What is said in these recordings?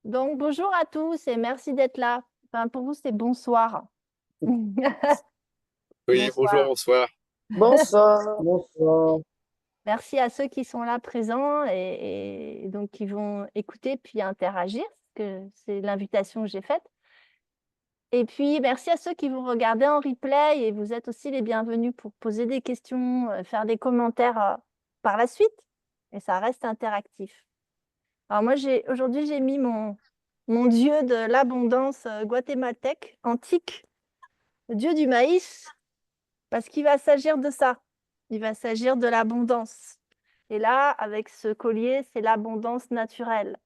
Donc, bonjour à tous et merci d'être là. Enfin, pour vous, c'est bonsoir. Oui, bonjour, Bonsoir. bonsoir. Bonsoir, bonsoir. Merci à ceux qui sont là présents et donc qui vont écouter puis interagir, parce que c'est l'invitation que j'ai faite. Et puis, merci à ceux qui vont regarder en replay et vous êtes aussi les bienvenus pour poser des questions, faire des commentaires par la suite. Et ça reste interactif. Alors moi, aujourd'hui, j'ai mis mon dieu de l'abondance guatémaltèque, antique, le dieu du maïs, parce qu'il va s'agir de ça. Il va s'agir de l'abondance. Et là, avec ce collier, c'est l'abondance naturelle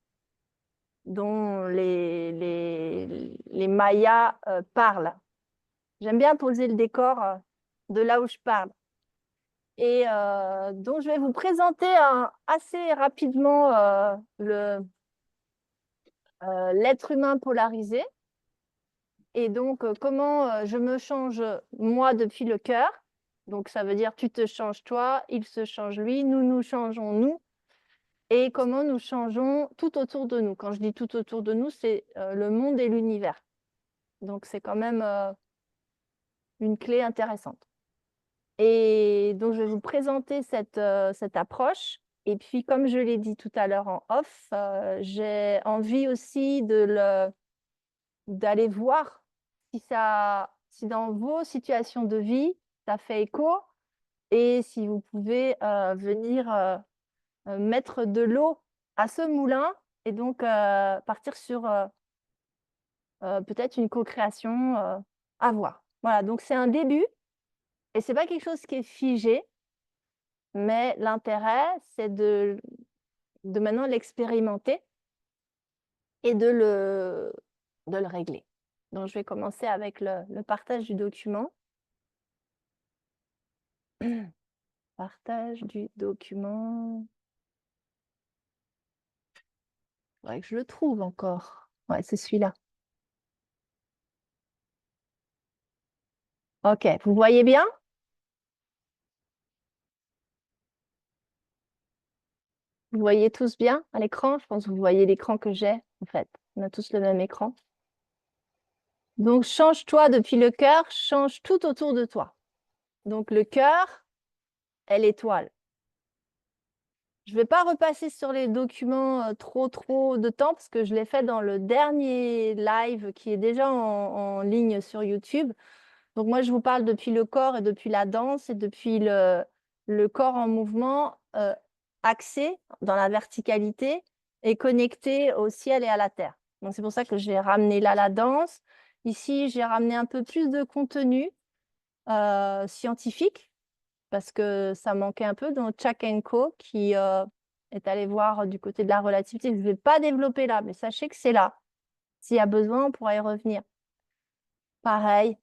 dont les Mayas parlent. J'aime bien poser le décor de là où je parle. Et donc, je vais vous présenter assez rapidement l'être humain polarisé. Et donc, comment je me change, moi, depuis le cœur. Donc, ça veut dire tu te changes toi, il se change lui, nous nous changeons nous. Et comment nous changeons tout autour de nous. Quand je dis tout autour de nous, c'est le monde et l'univers. Donc, c'est quand même une clé intéressante. Et donc, je vais vous présenter cette approche. Et puis, comme je l'ai dit tout à l'heure en off, j'ai envie aussi d'aller voir si dans vos situations de vie, ça fait écho et si vous pouvez venir mettre de l'eau à ce moulin et donc partir sur peut-être une co-création à voir. Voilà, donc c'est un début et c'est pas quelque chose qui est figé, mais l'intérêt, c'est de maintenant l'expérimenter et de le régler. Donc, je vais commencer avec le partage du document. Partage du document. Il faudrait que je le trouve encore. Ouais, c'est celui-là. OK, vous voyez bien? Vous voyez tous bien à l'écran? Je pense que vous voyez l'écran que j'ai, en fait. On a tous le même écran. Donc, change-toi depuis le cœur, change tout autour de toi. Donc, le cœur est l'étoile. Je ne vais pas repasser sur les documents trop de temps parce que je l'ai fait dans le dernier live qui est déjà en ligne sur YouTube. Donc moi, je vous parle depuis le corps et depuis la danse et depuis le corps en mouvement axé dans la verticalité et connecté au ciel et à la terre. Donc c'est pour ça que j'ai ramené là la danse. Ici, j'ai ramené un peu plus de contenu scientifique parce que ça manquait un peu dans Tchak&Co qui est allé voir du côté de la relativité. Je ne vais pas développer là, mais sachez que c'est là. S'il y a besoin, on pourra y revenir. Pareil,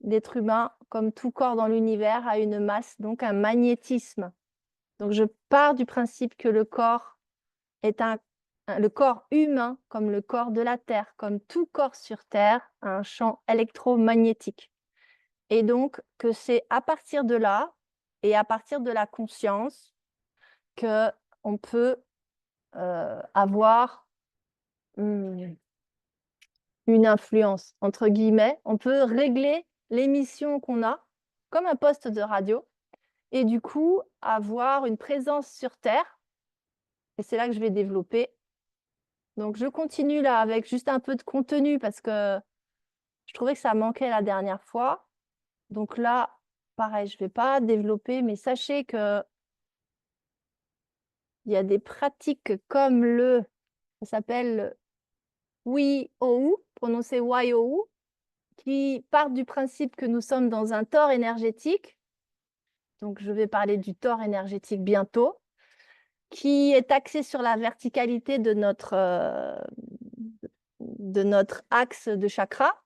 l'être humain, comme tout corps dans l'univers, a une masse, donc un magnétisme. Donc je pars du principe que le corps est le corps humain, comme le corps de la Terre, comme tout corps sur Terre, a un champ électromagnétique. Et donc que c'est à partir de là et à partir de la conscience qu'on peut avoir une influence, entre guillemets. On peut régler l'émission qu'on a, comme un poste de radio, et du coup, avoir une présence sur Terre. Et c'est là que je vais développer. Donc, je continue là avec juste un peu de contenu parce que je trouvais que ça manquait la dernière fois. Donc là, pareil, je ne vais pas développer, mais sachez que il y a des pratiques comme ça s'appelle WIOU, prononcé WIOU, qui partent du principe que nous sommes dans un tore énergétique. Donc, je vais parler du tore énergétique bientôt, qui est axé sur la verticalité de notre axe de chakra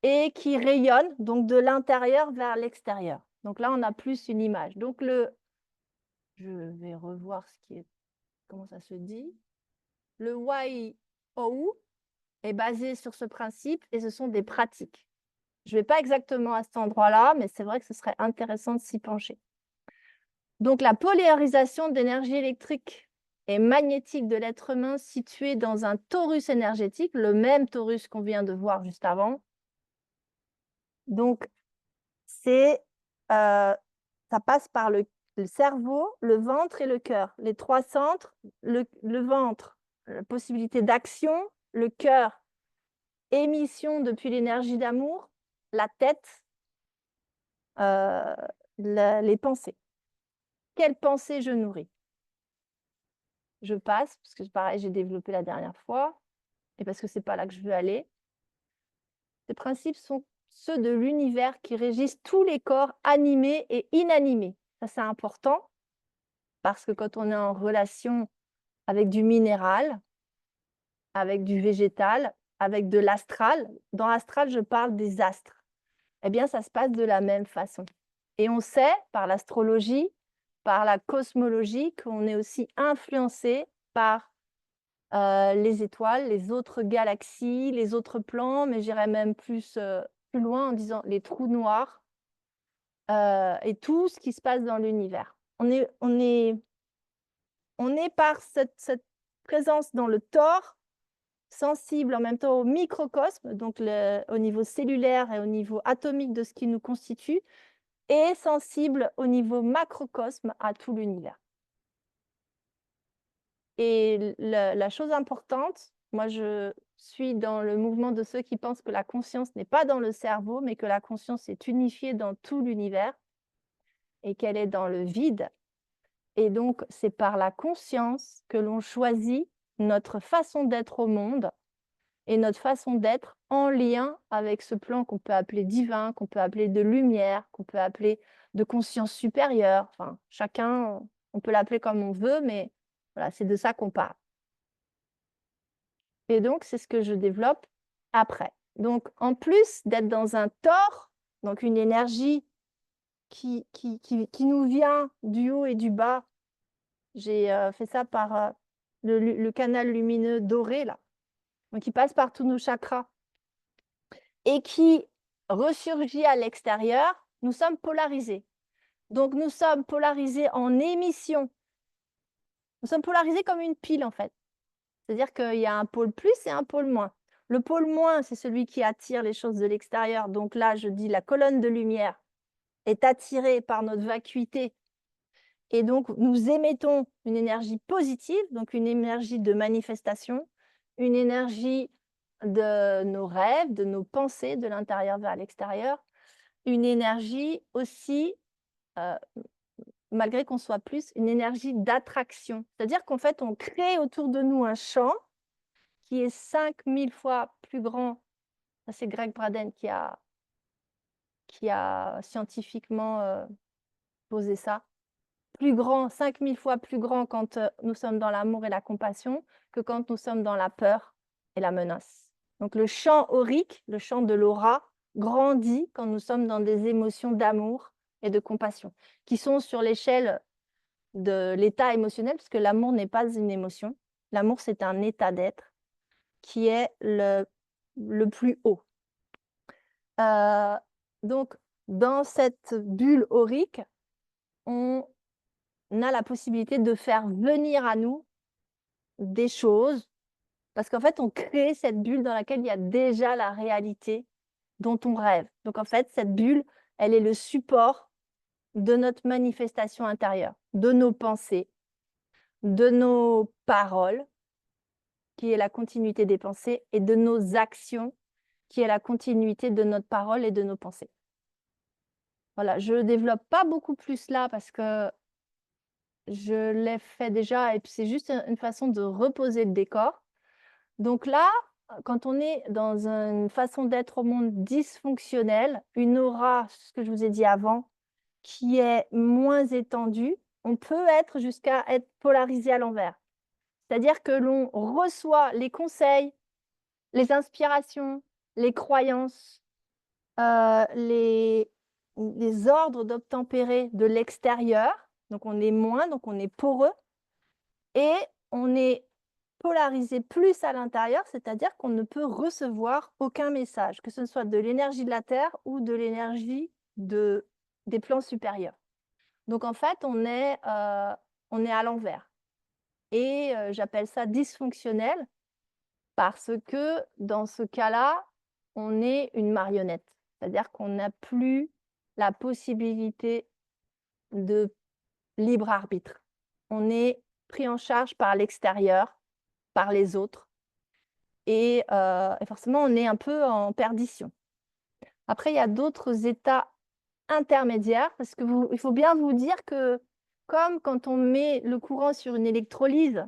et qui rayonne donc de l'intérieur vers l'extérieur. Donc là, on a plus une image. Donc, je vais revoir comment ça se dit. Le WIOU est basé sur ce principe et ce sont des pratiques. Je ne vais pas exactement à cet endroit-là, mais c'est vrai que ce serait intéressant de s'y pencher. Donc, la polarisation d'énergie électrique et magnétique de l'être humain situé dans un torus énergétique, le même torus qu'on vient de voir juste avant. Donc, ça passe par le cerveau, le ventre et le cœur. Les 3 centres, le ventre, possibilité d'action, le cœur, émission depuis l'énergie d'amour, la tête, les pensées. Quelles pensées je nourris? Je passe, parce que pareil, j'ai développé la dernière fois, et parce que c'est pas là que je veux aller. Ces principes sont ceux de l'univers qui régissent tous les corps animés et inanimés. Ça, c'est important, parce que quand on est en relation avec du minéral, avec du végétal, avec de l'astral, dans l'astral, je parle des astres, eh bien, ça se passe de la même façon. Et on sait, par l'astrologie, par la cosmologie, qu'on est aussi influencé par les étoiles, les autres galaxies, les autres plans, mais j'irais même plus loin en disant les trous noirs, et tout ce qui se passe dans l'univers. On est par cette présence dans le Thor, sensible en même temps au microcosme, donc au niveau cellulaire et au niveau atomique de ce qui nous constitue, et sensible au niveau macrocosme à tout l'univers. Et la chose importante, moi je suis dans le mouvement de ceux qui pensent que la conscience n'est pas dans le cerveau, mais que la conscience est unifiée dans tout l'univers et qu'elle est dans le vide. Et donc, c'est par la conscience que l'on choisit notre façon d'être au monde et notre façon d'être en lien avec ce plan qu'on peut appeler divin, qu'on peut appeler de lumière, qu'on peut appeler de conscience supérieure. Enfin, chacun, on peut l'appeler comme on veut, mais voilà, c'est de ça qu'on parle. Et donc, c'est ce que je développe après. Donc, en plus d'être dans un Thor, donc une énergie qui nous vient du haut et du bas, j'ai fait ça par le canal lumineux doré, là, donc qui passe par tous nos chakras et qui ressurgit à l'extérieur. Nous sommes polarisés. Donc, nous sommes polarisés en émission. Nous sommes polarisés comme une pile, en fait. C'est-à-dire qu'il y a un pôle plus et un pôle moins. Le pôle moins, c'est celui qui attire les choses de l'extérieur. Donc là, je dis la colonne de lumière est attirée par notre vacuité. Et donc, nous émettons une énergie positive, donc une énergie de manifestation, une énergie de nos rêves, de nos pensées, de l'intérieur vers l'extérieur, une énergie aussi, malgré qu'on soit plus, une énergie d'attraction. C'est-à-dire qu'en fait, on crée autour de nous un champ qui est 5000 fois plus grand. C'est Greg Braden qui a scientifiquement posé ça. Plus grand, 5000 fois plus grand quand nous sommes dans l'amour et la compassion que quand nous sommes dans la peur et la menace. Donc le champ aurique, le champ de l'aura, grandit quand nous sommes dans des émotions d'amour et de compassion, qui sont sur l'échelle de l'état émotionnel, parce que l'amour n'est pas une émotion. L'amour, c'est un état d'être qui est le plus haut. Donc, dans cette bulle aurique, on a la possibilité de faire venir à nous des choses, parce qu'en fait, on crée cette bulle dans laquelle il y a déjà la réalité dont on rêve. Donc, en fait, cette bulle, elle est le support de notre manifestation intérieure, de nos pensées, de nos paroles, qui est la continuité des pensées, et de nos actions, qui est la continuité de notre parole et de nos pensées. Voilà, je ne développe pas beaucoup plus là parce que je l'ai fait déjà et puis c'est juste une façon de reposer le décor. Donc là, quand on est dans une façon d'être au monde dysfonctionnelle, une aura, ce que je vous ai dit avant, qui est moins étendue, on peut être jusqu'à être polarisé à l'envers. C'est-à-dire que l'on reçoit les conseils, les inspirations, les croyances, les ordres d'obtempérer de l'extérieur. Donc, on est moins, donc on est poreux. Et on est polarisé plus à l'intérieur, c'est-à-dire qu'on ne peut recevoir aucun message, que ce soit de l'énergie de la Terre ou de l'énergie des plans supérieurs. Donc, en fait, on est à l'envers. et j'appelle ça dysfonctionnel parce que dans ce cas-là, on est une marionnette. C'est-à-dire qu'on n'a plus la possibilité de libre arbitre. On est pris en charge par l'extérieur, par les autres et forcément, on est un peu en perdition. Après, il y a d'autres états intermédiaires parce que il faut bien vous dire que comme quand on met le courant sur une électrolyse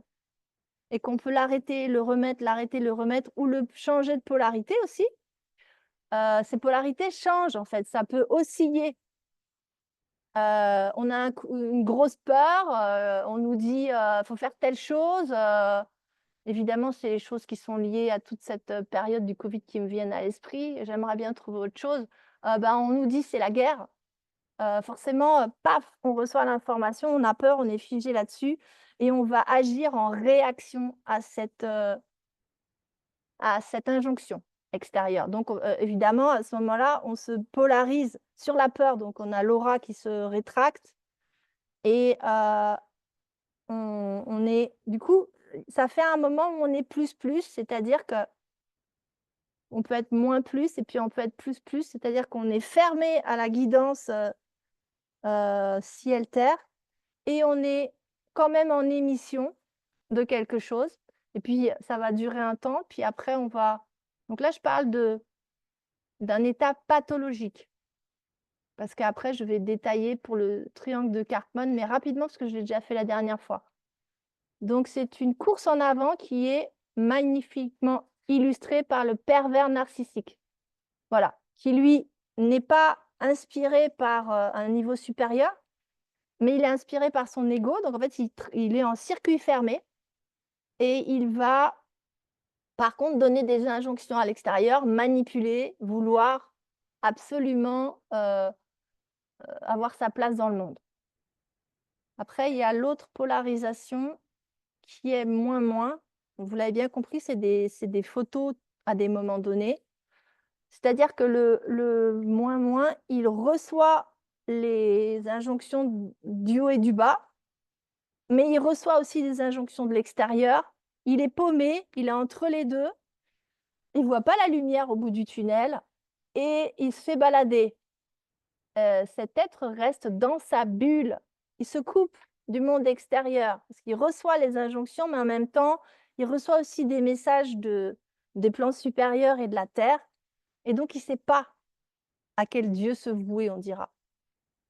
et qu'on peut l'arrêter, le remettre, l'arrêter, le remettre ou le changer de polarité aussi, ces polarités changent en fait, ça peut osciller. On a une grosse peur, on nous dit, «Faut faire telle chose», évidemment, c'est les choses qui sont liées à toute cette, période du covid qui me viennent à l'esprit. J'aimerais bien trouver autre chose. On nous dit: «C'est la guerre». Forcément, paf, on reçoit l'information, on a peur, on est figé là-dessus et on va agir en réaction à cette injonction extérieure. Donc évidemment, à ce moment-là, on se polarise sur la peur, donc on a l'aura qui se rétracte et on est du coup, ça fait un moment où on est plus, c'est-à-dire qu'on peut être moins plus et puis on peut être plus, c'est-à-dire qu'on est fermé à la guidance, ciel-terre et on est quand même en émission de quelque chose et puis ça va durer un temps, puis après on va donc là je parle d'un état pathologique. Parce qu'après je vais détailler pour le triangle de Karpman, mais rapidement parce que je l'ai déjà fait la dernière fois. Donc c'est une course en avant qui est magnifiquement illustrée par le pervers narcissique. Voilà, qui lui n'est pas inspiré par, un niveau supérieur, mais il est inspiré par son ego. Donc en fait, il est en circuit fermé et il va, par contre, donner des injonctions à l'extérieur, manipuler, vouloir absolument, avoir sa place dans le monde. Après, il y a l'autre polarisation qui est moins. Vous l'avez bien compris, c'est des photos à des moments donnés. C'est-à-dire que le moins, il reçoit les injonctions du haut et du bas, mais il reçoit aussi des injonctions de l'extérieur. Il est paumé, il est entre les 2. Il voit pas la lumière au bout du tunnel et il se fait balader. Cet être reste dans sa bulle. Il se coupe du monde extérieur parce qu'il reçoit les injonctions, mais en même temps, il reçoit aussi des messages des plans supérieurs et de la terre et donc il ne sait pas à quel dieu se vouer, on dira.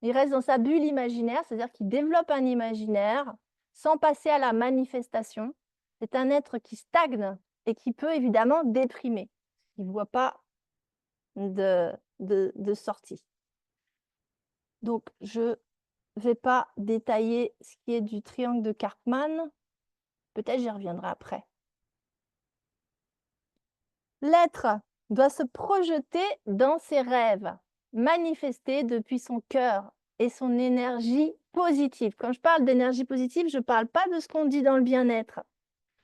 Il reste dans sa bulle imaginaire, c'est-à-dire qu'il développe un imaginaire sans passer à la manifestation. C'est un être qui stagne et qui peut évidemment déprimer. Il ne voit pas de sortie. Donc, je ne vais pas détailler ce qui est du triangle de Karpman. Peut-être j'y reviendrai après. L'être doit se projeter dans ses rêves, manifester depuis son cœur et son énergie positive. Quand je parle d'énergie positive, je ne parle pas de ce qu'on dit dans le bien-être.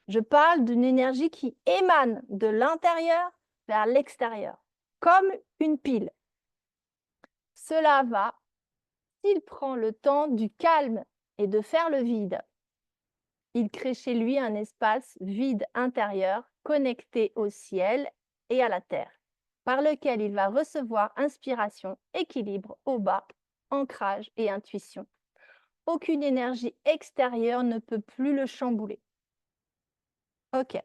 Je parle d'une énergie qui émane de l'intérieur vers l'extérieur, comme une pile. Cela va s'il prend le temps du calme et de faire le vide. Il crée chez lui un espace vide intérieur, connecté au ciel et à la terre, par lequel il va recevoir inspiration, équilibre au bas, ancrage et intuition. Aucune énergie extérieure ne peut plus le chambouler. Ok.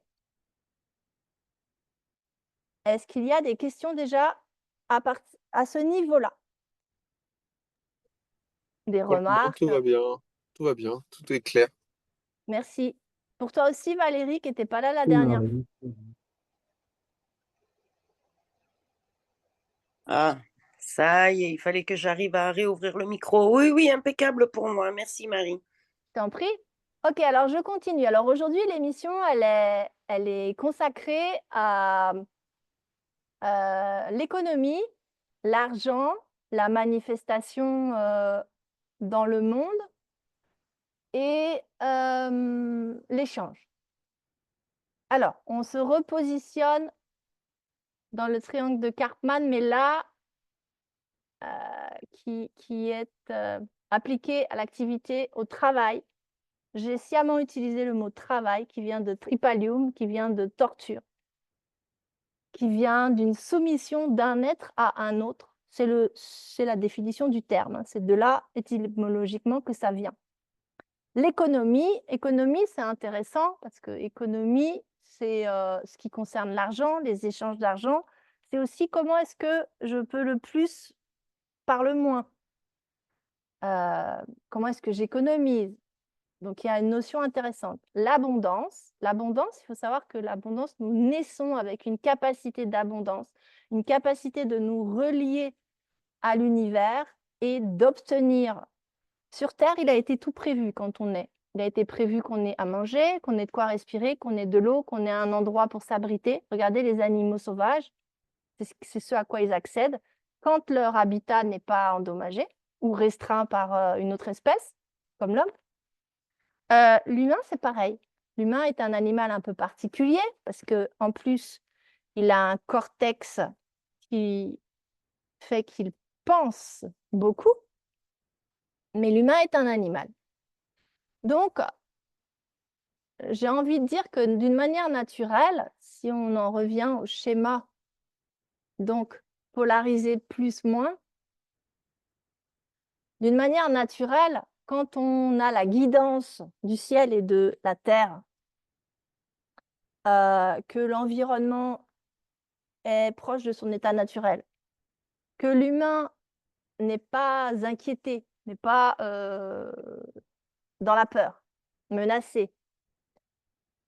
Est-ce qu'il y a des questions déjà à ce niveau-là? Des Pour le moment, remarques? tout va bien. Tout va bien, tout est clair. Merci. Pour toi aussi, Valérie, qui n'était pas là la Oui, dernière fois. Marie. Ah, ça y est, il fallait que j'arrive à réouvrir le micro. Oui, oui, impeccable pour moi. Merci, Marie. Je t'en prie. Ok, alors je continue. Alors aujourd'hui, l'émission, elle est consacrée à l'économie, l'argent, la manifestation dans le monde et l'échange. Alors, on se repositionne dans le triangle de Karpman, mais là, qui est appliqué à l'activité, au travail, J'ai sciemment utilisé le mot travail qui vient de tripalium, qui vient de torture, qui vient d'une soumission d'un être à un autre. C'est la définition du terme, hein. C'est de là, étymologiquement, que ça vient. L'économie, c'est intéressant parce que économie, c'est ce qui concerne l'argent, les échanges d'argent. C'est aussi comment est-ce que je peux le plus par le moins. Comment est-ce que j'économise? Donc, il y a une notion intéressante. L'abondance, il faut savoir que l'abondance, nous naissons avec une capacité d'abondance, une capacité de nous relier à l'univers et d'obtenir. Sur Terre, il a été tout prévu quand on est. Il a été prévu qu'on ait à manger, qu'on ait de quoi respirer, qu'on ait de l'eau, qu'on ait un endroit pour s'abriter. Regardez les animaux sauvages, c'est ce à quoi ils accèdent quand leur habitat n'est pas endommagé ou restreint par une autre espèce, comme l'homme. L'humain, c'est pareil. L'humain est un animal un peu particulier parce qu'en plus, il a un cortex qui fait qu'il pense beaucoup, mais l'humain est un animal. Donc, j'ai envie de dire que d'une manière naturelle, si on en revient au schéma, donc polarisé plus-moins, d'une manière naturelle, quand on a la guidance du ciel et de la terre, que l'environnement est proche de son état naturel, que l'humain n'est pas inquiété, n'est pas dans la peur, menacé.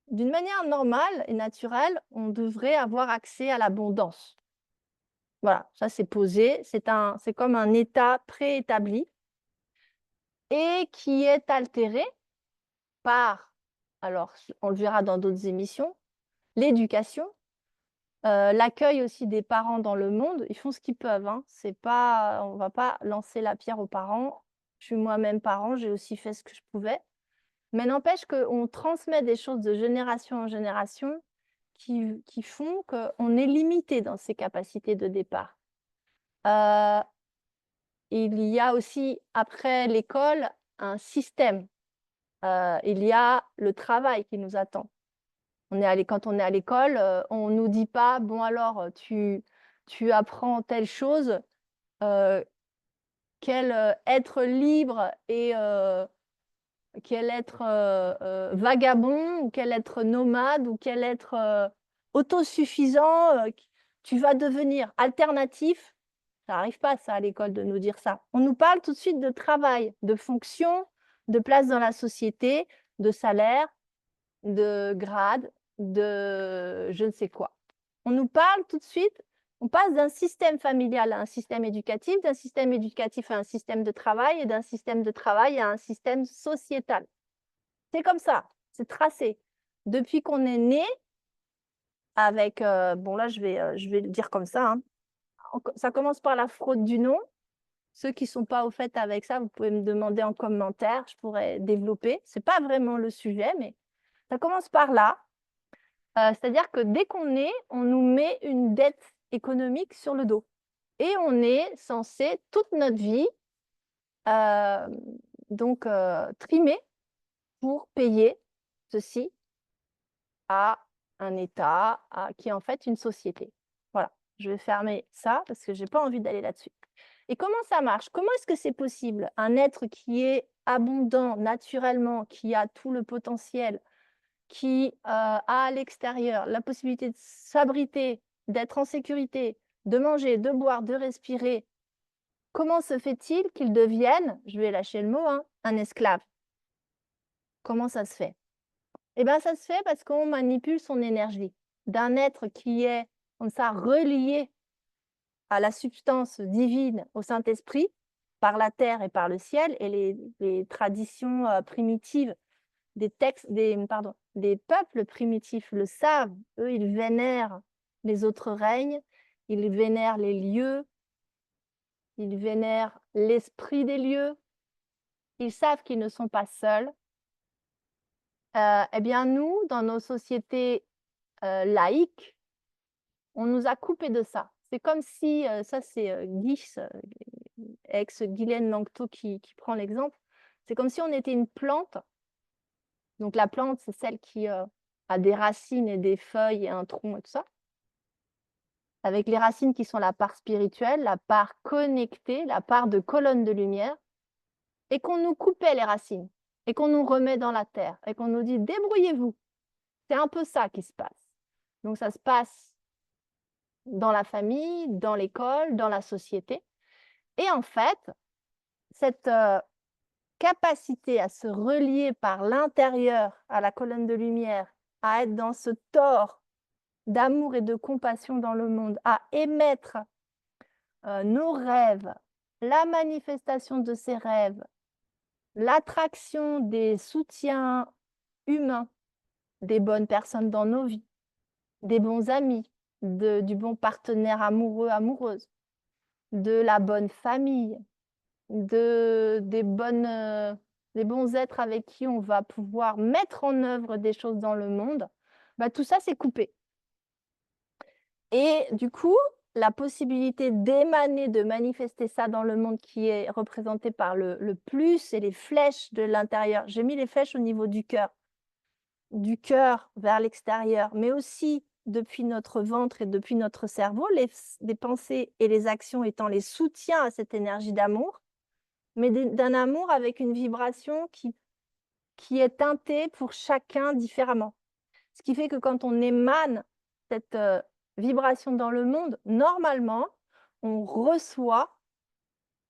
D'une manière normale et naturelle, on devrait avoir accès à l'abondance. Voilà, ça c'est posé, c'est comme un état préétabli et qui est altéré par, alors on le verra dans d'autres émissions, l'éducation, l'accueil aussi des parents dans le monde. Ils font ce qu'ils peuvent, hein. C'est pas, on ne va pas lancer la pierre aux parents. Je suis moi-même parent, j'ai aussi fait ce que je pouvais. Mais n'empêche qu'on transmet des choses de génération en génération qui font qu'on est limité dans ses capacités de départ. Il y a aussi, après l'école, un système. Il y a le travail qui nous attend. Quand on est à l'école, on ne nous dit pas, bon alors, tu apprends telle chose, quel être libre et quel être vagabond, ou quel être nomade, ou quel être autosuffisant, tu vas devenir alternatif. Ça n'arrive pas, ça, à l'école, de nous dire ça. On nous parle tout de suite de travail, de fonction, de place dans la société, de salaire, de grade, de je ne sais quoi. On nous parle tout de suite, on passe d'un système familial à un système éducatif, d'un système éducatif à un système de travail, et d'un système de travail à un système sociétal. C'est comme ça, c'est tracé. Depuis qu'on est né, avec, bon là je vais le dire comme ça, hein. Ça commence par la fraude du nom. Ceux qui ne sont pas au fait avec ça, vous pouvez me demander en commentaire, je pourrais développer. Ce n'est pas vraiment le sujet, mais ça commence par là. C'est-à-dire que dès qu'on est, on nous met une dette économique sur le dos. Et on est censé, toute notre vie, trimer pour payer ceci à un État, qui est en fait une société. Voilà, je vais fermer ça parce que je n'ai pas envie d'aller là-dessus. Et comment ça marche? Comment est-ce que c'est possible? Un être qui est abondant naturellement, qui a tout le potentiel, qui a à l'extérieur la possibilité de s'abriter, d'être en sécurité, de manger, de boire, de respirer, comment se fait-il qu'il devienne, je vais lâcher le mot, hein, un esclave? Comment ça se fait? Eh bien, ça se fait parce qu'on manipule son énergie. D'un être qui est comme ça relié à la substance divine, au Saint-Esprit, par la terre et par le ciel, et les traditions primitives des peuples primitifs le savent. Eux, ils vénèrent les autres règnes, ils vénèrent les lieux, ils vénèrent l'esprit des lieux. Ils savent qu'ils ne sont pas seuls. Eh bien, nous, dans nos sociétés laïques, on nous a coupé de ça. C'est comme si, ça c'est ex-Guylaine Langto qui prend l'exemple, c'est comme si on était une plante Donc, la plante, c'est celle qui a des racines et des feuilles et un tronc et tout ça. Avec les racines qui sont la part spirituelle, la part connectée, la part de colonne de lumière, et qu'on nous coupait les racines, et qu'on nous remet dans la terre, et qu'on nous dit « débrouillez-vous ». C'est un peu ça qui se passe. Donc, ça se passe dans la famille, dans l'école, dans la société. Et en fait, cette capacité à se relier par l'intérieur à la colonne de lumière, à être dans ce tort d'amour et de compassion dans le monde, à émettre nos rêves, la manifestation de ces rêves, l'attraction des soutiens humains, des bonnes personnes dans nos vies, des bons amis, du bon partenaire amoureux, amoureuse, de la bonne famille, des bons êtres avec qui on va pouvoir mettre en œuvre des choses dans le monde, bah, tout ça, c'est coupé. Et du coup, la possibilité d'émaner, de manifester ça dans le monde qui est représenté par le plus et les flèches de l'intérieur. J'ai mis les flèches au niveau du cœur vers l'extérieur, mais aussi depuis notre ventre et depuis notre cerveau, les pensées et les actions étant les soutiens à cette énergie d'amour, mais d'un amour avec une vibration qui est teintée pour chacun différemment. Ce qui fait que quand on émane cette vibration dans le monde, normalement, on reçoit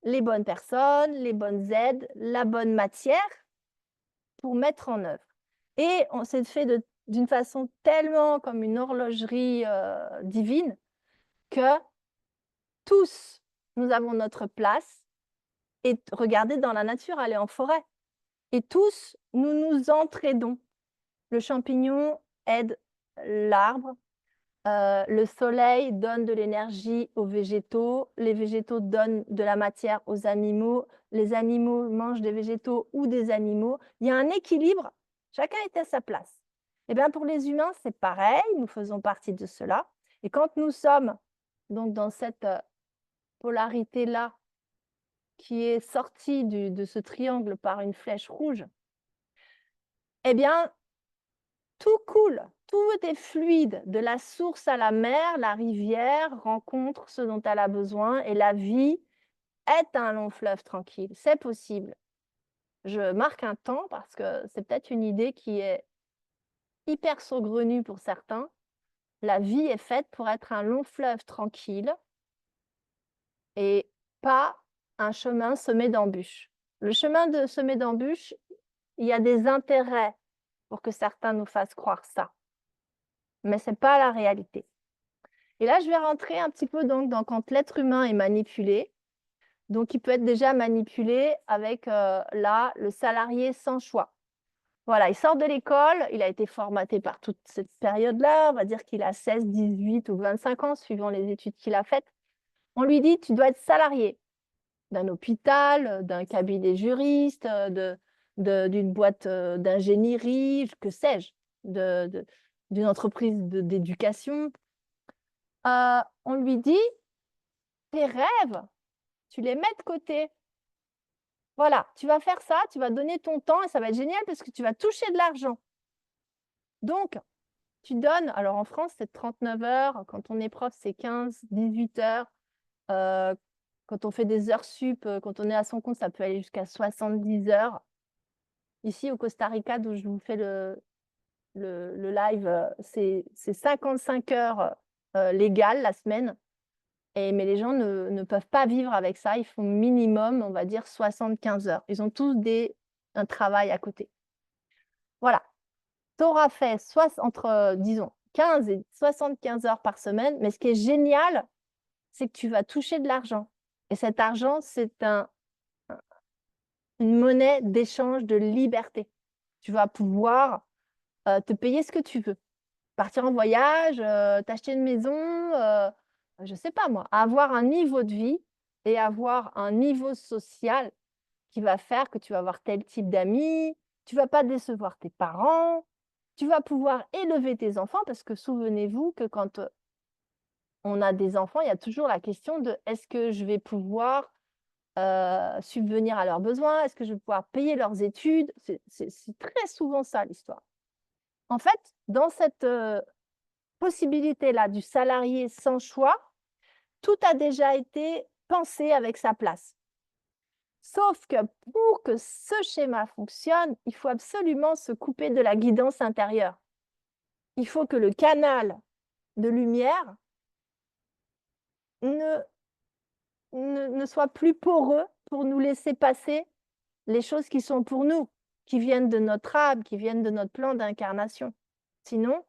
les bonnes personnes, les bonnes aides, la bonne matière pour mettre en œuvre. Et on s'est fait d'une façon tellement comme une horlogerie divine que tous, nous avons notre place. Et regardez dans la nature, aller en forêt. Et tous, nous nous entraidons. Le champignon aide l'arbre. Le soleil donne de l'énergie aux végétaux. Les végétaux donnent de la matière aux animaux. Les animaux mangent des végétaux ou des animaux. Il y a un équilibre. Chacun est à sa place. Et bien, pour les humains, c'est pareil. Nous faisons partie de cela. Et quand nous sommes donc dans cette polarité-là, qui est sortie de ce triangle par une flèche rouge, eh bien, tout coule, tout est fluide, de la source à la mer, la rivière rencontre ce dont elle a besoin et la vie est un long fleuve tranquille. C'est possible. Je marque un temps parce que c'est peut-être une idée qui est hyper saugrenue pour certains. La vie est faite pour être un long fleuve tranquille et pas un chemin semé d'embûches. Le chemin semé d'embûches, il y a des intérêts pour que certains nous fassent croire ça. Mais ce n'est pas la réalité. Et là, je vais rentrer un petit peu donc, dans quand l'être humain est manipulé. Donc, il peut être déjà manipulé avec, là, le salarié sans choix. Voilà, il sort de l'école, il a été formaté par toute cette période-là, on va dire qu'il a 16, 18 ou 25 ans, suivant les études qu'il a faites. On lui dit, tu dois être salarié d'un hôpital, d'un cabinet juriste, d'une boîte d'ingénierie, que sais-je, d'une entreprise d'éducation. On lui dit, tes rêves, tu les mets de côté. Voilà, tu vas faire ça, tu vas donner ton temps et ça va être génial parce que tu vas toucher de l'argent. Donc, tu donnes, alors en France, c'est 39 heures, quand on est prof, c'est 15, 18 heures. Quand on fait des heures sup, quand on est à son compte, ça peut aller jusqu'à 70 heures. Ici, au Costa Rica, d'où je vous fais le live, c'est 55 heures légales la semaine. Mais les gens ne peuvent pas vivre avec ça. Ils font minimum, on va dire, 75 heures. Ils ont tous un travail à côté. Voilà. Tu auras fait entre, disons, 15 et 75 heures par semaine. Mais ce qui est génial, c'est que tu vas toucher de l'argent. Et cet argent, c'est une monnaie d'échange de liberté. Tu vas pouvoir te payer ce que tu veux. Partir en voyage, t'acheter une maison, je ne sais pas moi, avoir un niveau de vie et avoir un niveau social qui va faire que tu vas avoir tel type d'amis, tu ne vas pas décevoir tes parents, tu vas pouvoir élever tes enfants parce que souvenez-vous que quand on a des enfants, il y a toujours la question de est-ce que je vais pouvoir subvenir à leurs besoins? Est-ce que je vais pouvoir payer leurs études? C'est très souvent ça l'histoire. En fait, dans cette possibilité-là du salarié sans choix, tout a déjà été pensé avec sa place. Sauf que pour que ce schéma fonctionne, il faut absolument se couper de la guidance intérieure. Il faut que le canal de lumière ne soit plus poreux pour nous laisser passer les choses qui sont pour nous, qui viennent de notre âme, qui viennent de notre plan d'incarnation. Sinon,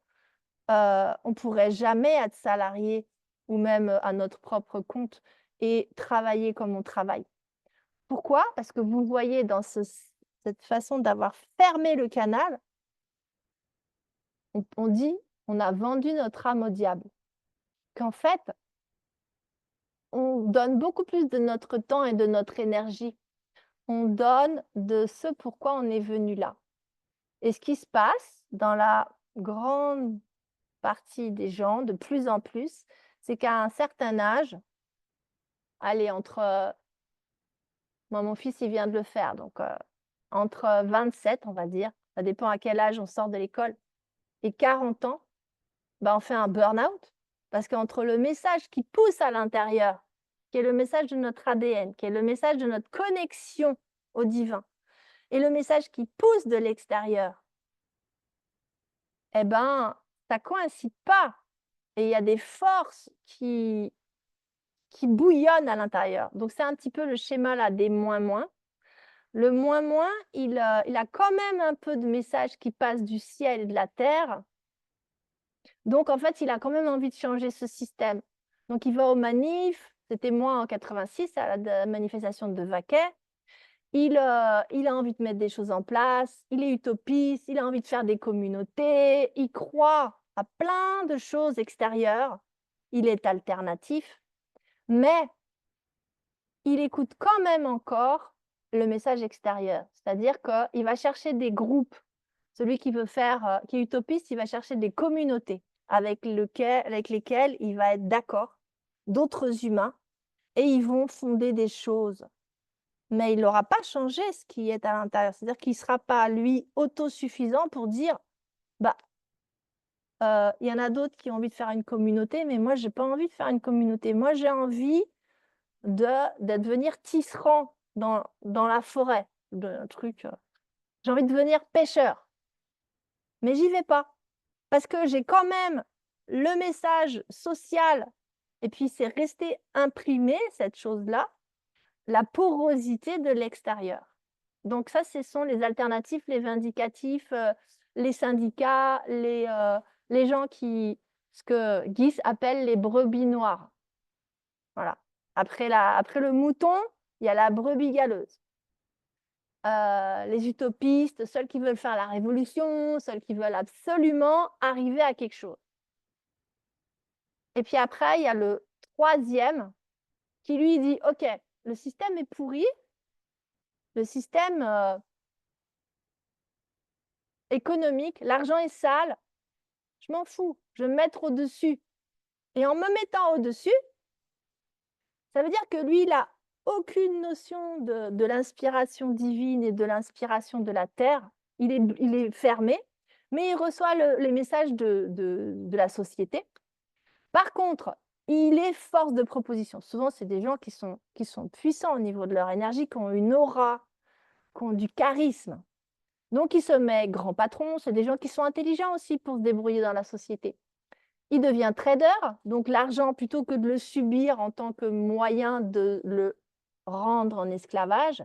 on ne pourrait jamais être salarié ou même à notre propre compte et travailler comme on travaille. Pourquoi? Parce que vous voyez dans cette façon d'avoir fermé le canal, on dit on a vendu notre âme au diable. Qu'en fait, on donne beaucoup plus de notre temps et de notre énergie. On donne de ce pourquoi on est venu là. Et ce qui se passe dans la grande partie des gens, de plus en plus, c'est qu'à un certain âge, allez, moi, mon fils, il vient de le faire, donc entre 27, on va dire, ça dépend à quel âge on sort de l'école, et 40 ans, on fait un burn-out. Parce qu'entre le message qui pousse à l'intérieur, qui est le message de notre ADN, qui est le message de notre connexion au divin, et le message qui pousse de l'extérieur, ça ne coïncide pas. Et il y a des forces qui bouillonnent à l'intérieur. Donc, c'est un petit peu le schéma là des moins-moins. Le moins-moins, il a quand même un peu de messages qui passent du ciel et de la terre. Donc, en fait, il a quand même envie de changer ce système. Donc, il va aux manifs. C'était moi en 86, à la manifestation de Vaquet. Il a envie de mettre des choses en place. Il est utopiste. Il a envie de faire des communautés. Il croit à plein de choses extérieures. Il est alternatif. Mais il écoute quand même encore le message extérieur. C'est-à-dire qu'il va chercher des groupes. Celui qui veut faire, qui est utopiste, il va chercher des communautés avec lesquelles il va être d'accord, d'autres humains, et ils vont fonder des choses. Mais il n'aura pas changé ce qui est à l'intérieur. C'est-à-dire qu'il ne sera pas, lui, autosuffisant pour dire, il y en a d'autres qui ont envie de faire une communauté, mais moi, je n'ai pas envie de faire une communauté. Moi, j'ai envie de devenir tisserand dans la forêt. Un truc, j'ai envie de devenir pêcheur. Mais j'y vais pas. Parce que j'ai quand même le message social, et puis c'est resté imprimé, cette chose-là, la porosité de l'extérieur. Donc ça, ce sont les alternatifs, les vindicatifs, les syndicats, les gens ce que Guy appelle les brebis noires. Voilà. Après le mouton, il y a la brebis galeuse. Les utopistes, ceux qui veulent faire la révolution, ceux qui veulent absolument arriver à quelque chose. Et puis après, il y a le troisième qui lui dit, OK, le système est pourri, le système économique, l'argent est sale, je m'en fous, je vais me mettre au-dessus. Et en me mettant au-dessus, ça veut dire que lui, il n'a aucune notion de l'inspiration divine et de l'inspiration de la terre. Il est fermé, mais il reçoit les messages de la société. Par contre, il est force de proposition. Souvent, c'est des gens qui sont puissants au niveau de leur énergie, qui ont une aura, qui ont du charisme. Donc, il se met grand patron. C'est des gens qui sont intelligents aussi pour se débrouiller dans la société. Il devient trader. Donc, l'argent, plutôt que de le subir en tant que moyen de le rendre en esclavage,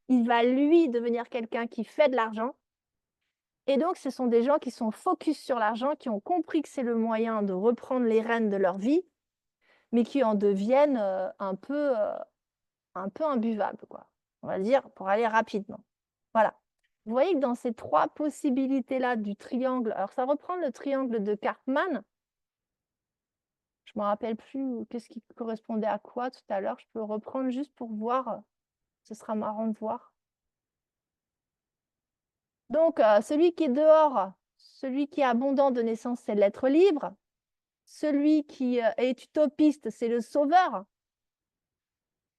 il va, lui, devenir quelqu'un qui fait de l'argent. Et donc, ce sont des gens qui sont focus sur l'argent, qui ont compris que c'est le moyen de reprendre les rênes de leur vie, mais qui en deviennent un peu imbuvables, quoi. On va dire, pour aller rapidement. Voilà. Vous voyez que dans ces trois possibilités-là du triangle, alors ça reprend le triangle de Karpman. Je ne me rappelle plus qu'est-ce qui correspondait à quoi tout à l'heure. Je peux reprendre juste pour voir. Ce sera marrant de voir. Donc, celui qui est dehors, celui qui est abondant de naissance, c'est l'être libre. Celui qui est utopiste, c'est le sauveur.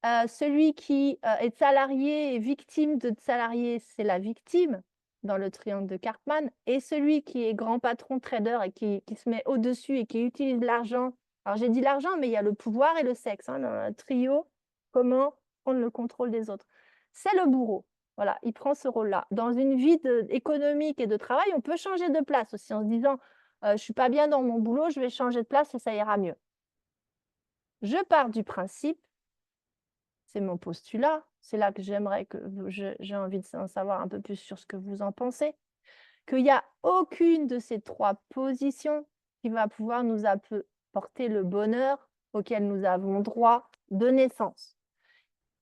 Celui qui est salarié et victime de salarié, c'est la victime dans le triangle de Karpman. Et celui qui est grand patron trader et qui se met au-dessus et qui utilise l'argent. Alors j'ai dit l'argent, mais il y a le pouvoir et le sexe. Hein, dans un trio, comment prendre le contrôle des autres. C'est le bourreau. Voilà, il prend ce rôle-là. Dans une vie économique et de travail, on peut changer de place aussi en se disant je ne suis pas bien dans mon boulot, je vais changer de place et ça ira mieux. Je pars du principe, c'est mon postulat, c'est là que j'aimerais que j'ai envie d'en savoir un peu plus sur ce que vous en pensez, qu'il n'y a aucune de ces 3 positions qui va pouvoir nous apporter le bonheur auquel nous avons droit de naissance.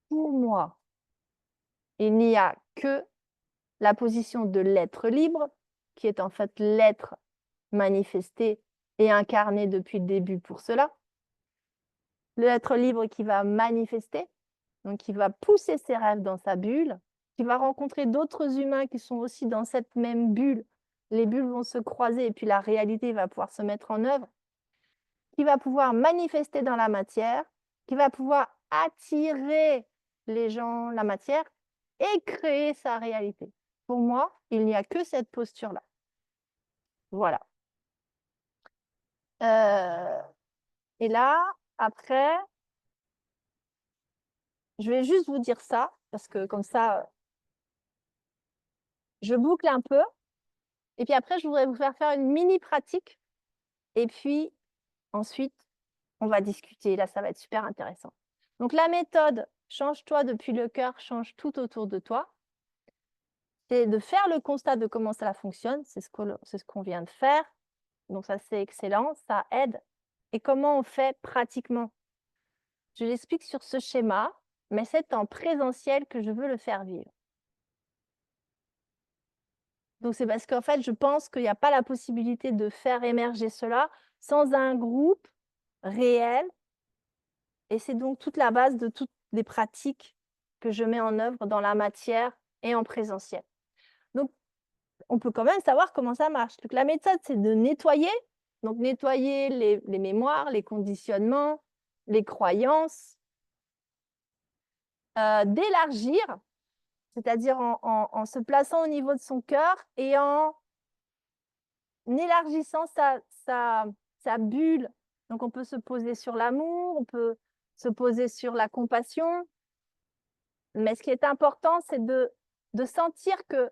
Pour moi, il n'y a que la position de l'être libre, qui est en fait l'être manifesté et incarné depuis le début pour cela. L'être libre qui va manifester, donc qui va pousser ses rêves dans sa bulle, qui va rencontrer d'autres humains qui sont aussi dans cette même bulle. Les bulles vont se croiser et puis la réalité va pouvoir se mettre en œuvre, qui va pouvoir manifester dans la matière, qui va pouvoir attirer les gens, la matière, et créer sa réalité. Pour moi, il n'y a que cette posture-là. Voilà. Et là, après, je vais juste vous dire ça, parce que comme ça, je boucle un peu. Et puis après, je voudrais vous faire une mini pratique. Et puis, ensuite, on va discuter. Là, ça va être super intéressant. Donc, la méthode « Change-toi depuis le cœur, change tout autour de toi », c'est de faire le constat de comment ça fonctionne. C'est ce qu'on vient de faire. Donc, ça, c'est excellent. Ça aide. Et comment on fait pratiquement? Je l'explique sur ce schéma, mais c'est en présentiel que je veux le faire vivre. Donc, c'est parce qu'en fait, je pense qu'il n'y a pas la possibilité de faire émerger cela sans un groupe réel. Et c'est donc toute la base de toutes les pratiques que je mets en œuvre dans la matière et en présentiel. Donc, on peut quand même savoir comment ça marche. Donc, la méthode, c'est de nettoyer. Donc, nettoyer les mémoires, les conditionnements, les croyances, d'élargir, c'est-à-dire en se plaçant au niveau de son cœur et en élargissant sa bulle. Donc, on peut se poser sur l'amour, on peut se poser sur la compassion. Mais ce qui est important, c'est de sentir que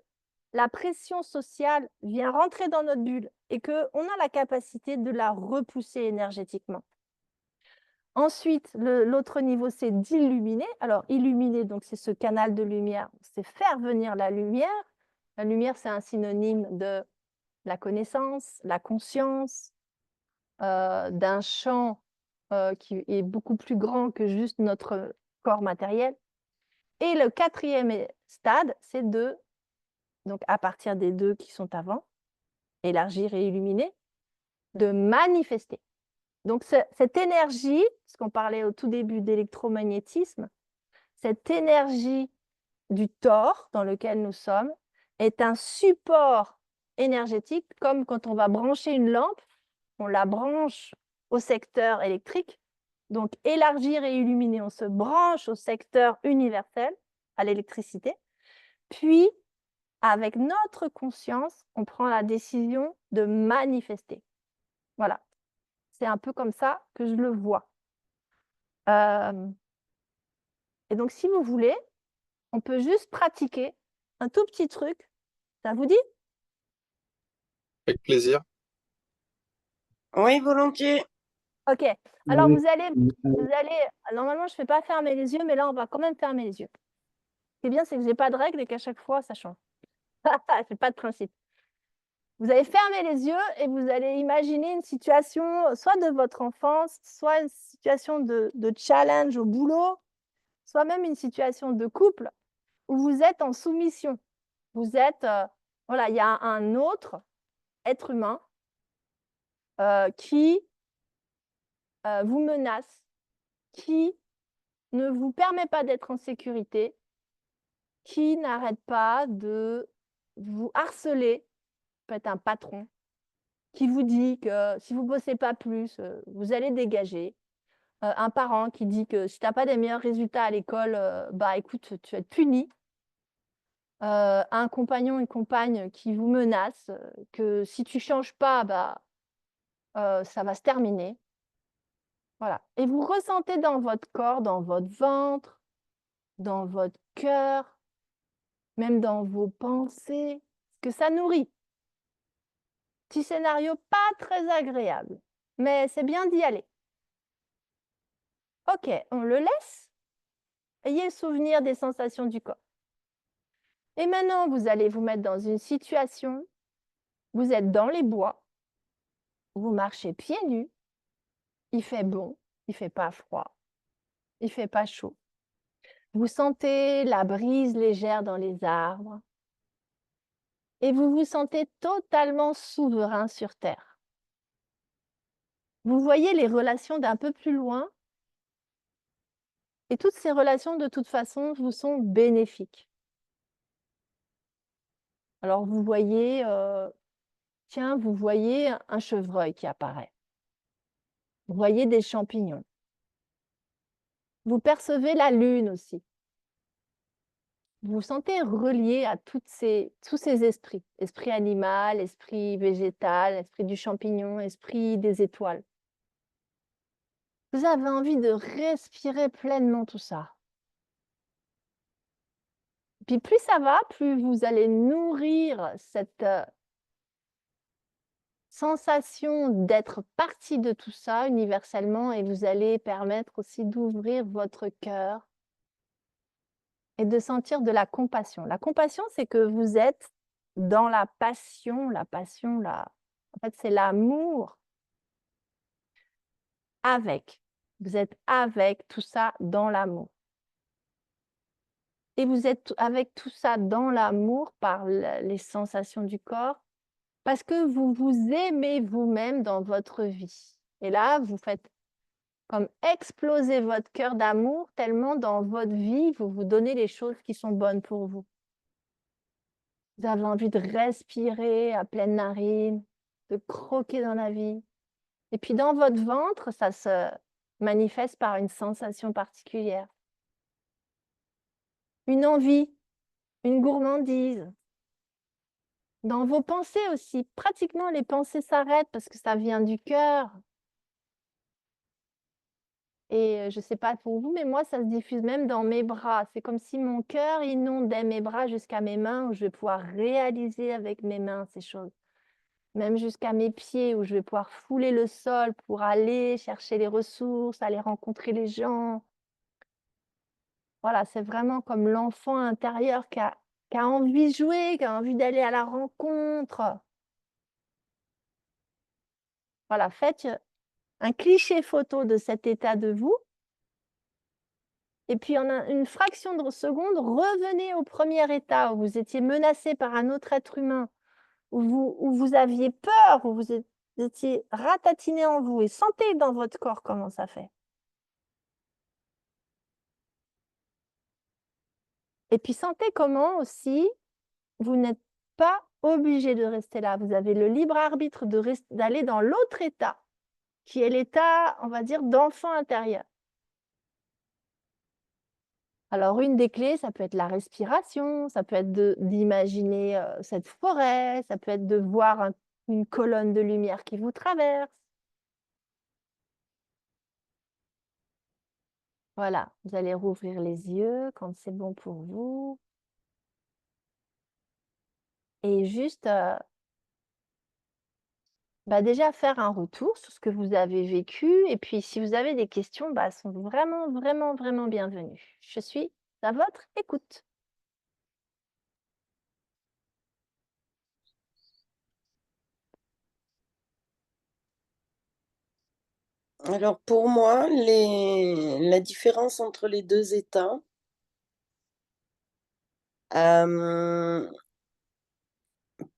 la pression sociale vient rentrer dans notre bulle et qu'on a la capacité de la repousser énergétiquement. Ensuite, l'autre niveau, c'est d'illuminer. Alors, illuminer, donc c'est ce canal de lumière, c'est faire venir la lumière. La lumière, c'est un synonyme de la connaissance, la conscience, d'un champ qui est beaucoup plus grand que juste notre corps matériel. Et le 4e stade, c'est donc à partir des 2 qui sont avant, élargir et illuminer, de manifester. Donc cette énergie, parce qu'on parlait au tout début d'électromagnétisme, cette énergie du Thor dans lequel nous sommes est un support énergétique, comme quand on va brancher une lampe, on la branche au secteur électrique. Donc élargir et illuminer, on se branche au secteur universel, à l'électricité. Puis, avec notre conscience, on prend la décision de manifester. Voilà. C'est un peu comme ça que je le vois. Et donc, si vous voulez, on peut juste pratiquer un tout petit truc. Ça vous dit? Avec plaisir. Oui, volontiers. Ok. Alors, vous allez, normalement, je ne fais pas fermer les yeux, mais là, on va quand même fermer les yeux. Ce qui est bien, c'est que je n'ai pas de règle et qu'à chaque fois, ça change. Je n'ai pas de principe. Vous allez fermer les yeux et vous allez imaginer une situation, soit de votre enfance, soit une situation de challenge au boulot, soit même une situation de couple où vous êtes en soumission. Vous êtes, voilà, il y a un autre être humain qui vous menace, qui ne vous permet pas d'être en sécurité, qui n'arrête pas de vous harceler, peut-être un patron, qui vous dit que si vous ne bossez pas plus, vous allez dégager. un parent qui dit que si tu as pas des meilleurs résultats à l'école, bah, écoute, tu vas être puni. Un compagnon, une compagne qui vous menace, que si tu changes pas, bah, ça va se terminer. Voilà et vous ressentez dans votre corps, dans votre ventre, dans votre cœur, même dans vos pensées, que ça nourrit. Petit scénario pas très agréable, mais c'est bien d'y aller. OK, on le laisse. Ayez le souvenir des sensations du corps. Et maintenant, vous allez vous mettre dans une situation, vous êtes dans les bois, vous marchez pieds nus, il fait bon, il fait pas froid, il fait pas chaud. Vous sentez la brise légère dans les arbres et vous vous sentez totalement souverain sur terre. Vous voyez les relations d'un peu plus loin et toutes ces relations, de toute façon, vous sont bénéfiques. Alors vous voyez, tiens, vous voyez un chevreuil qui apparaît. Vous voyez des champignons. Vous percevez la lune aussi. Vous vous sentez relié à tous ces esprits. Esprit animal, esprit végétal, esprit du champignon, esprit des étoiles. Vous avez envie de respirer pleinement tout ça. Puis plus ça va, plus vous allez nourrir cette sensation d'être partie de tout ça universellement et vous allez permettre aussi d'ouvrir votre cœur et de sentir de la compassion. La compassion, c'est que vous êtes dans la passion, là, en fait, c'est l'amour avec. Vous êtes avec tout ça dans l'amour. Et vous êtes avec tout ça dans l'amour par les sensations du corps, parce que vous vous aimez vous-même dans votre vie. Et là, vous faites comme exploser votre cœur d'amour tellement dans votre vie, vous vous donnez les choses qui sont bonnes pour vous. Vous avez envie de respirer à pleine narine, de croquer dans la vie. Et puis dans votre ventre, ça se manifeste par une sensation particulière. Une envie, une gourmandise. Dans vos pensées aussi, pratiquement les pensées s'arrêtent parce que ça vient du cœur. Et je ne sais pas pour vous, mais moi, ça se diffuse même dans mes bras. C'est comme si mon cœur inondait mes bras jusqu'à mes mains, où je vais pouvoir réaliser avec mes mains ces choses. Même jusqu'à mes pieds, où je vais pouvoir fouler le sol pour aller chercher les ressources, aller rencontrer les gens. Voilà, c'est vraiment comme l'enfant intérieur qui a envie de jouer, qui a envie d'aller à la rencontre. Voilà, faites un cliché photo de cet état de vous. Et puis en une fraction de seconde, revenez au premier état où vous étiez menacé par un autre être humain, où vous aviez peur, où vous étiez ratatiné en vous et sentez dans votre corps comment ça fait. Et puis sentez comment aussi vous n'êtes pas obligé de rester là. Vous avez le libre arbitre d'aller dans l'autre état, qui est l'état, on va dire, d'enfant intérieur. Alors une des clés, ça peut être la respiration, ça peut être d'imaginer cette forêt, ça peut être de voir une colonne de lumière qui vous traverse. Voilà, vous allez rouvrir les yeux quand c'est bon pour vous. Et juste, déjà faire un retour sur ce que vous avez vécu. Et puis si vous avez des questions, elles sont vraiment, vraiment, vraiment bienvenues. Je suis à votre écoute. Alors pour moi, la différence entre les deux états,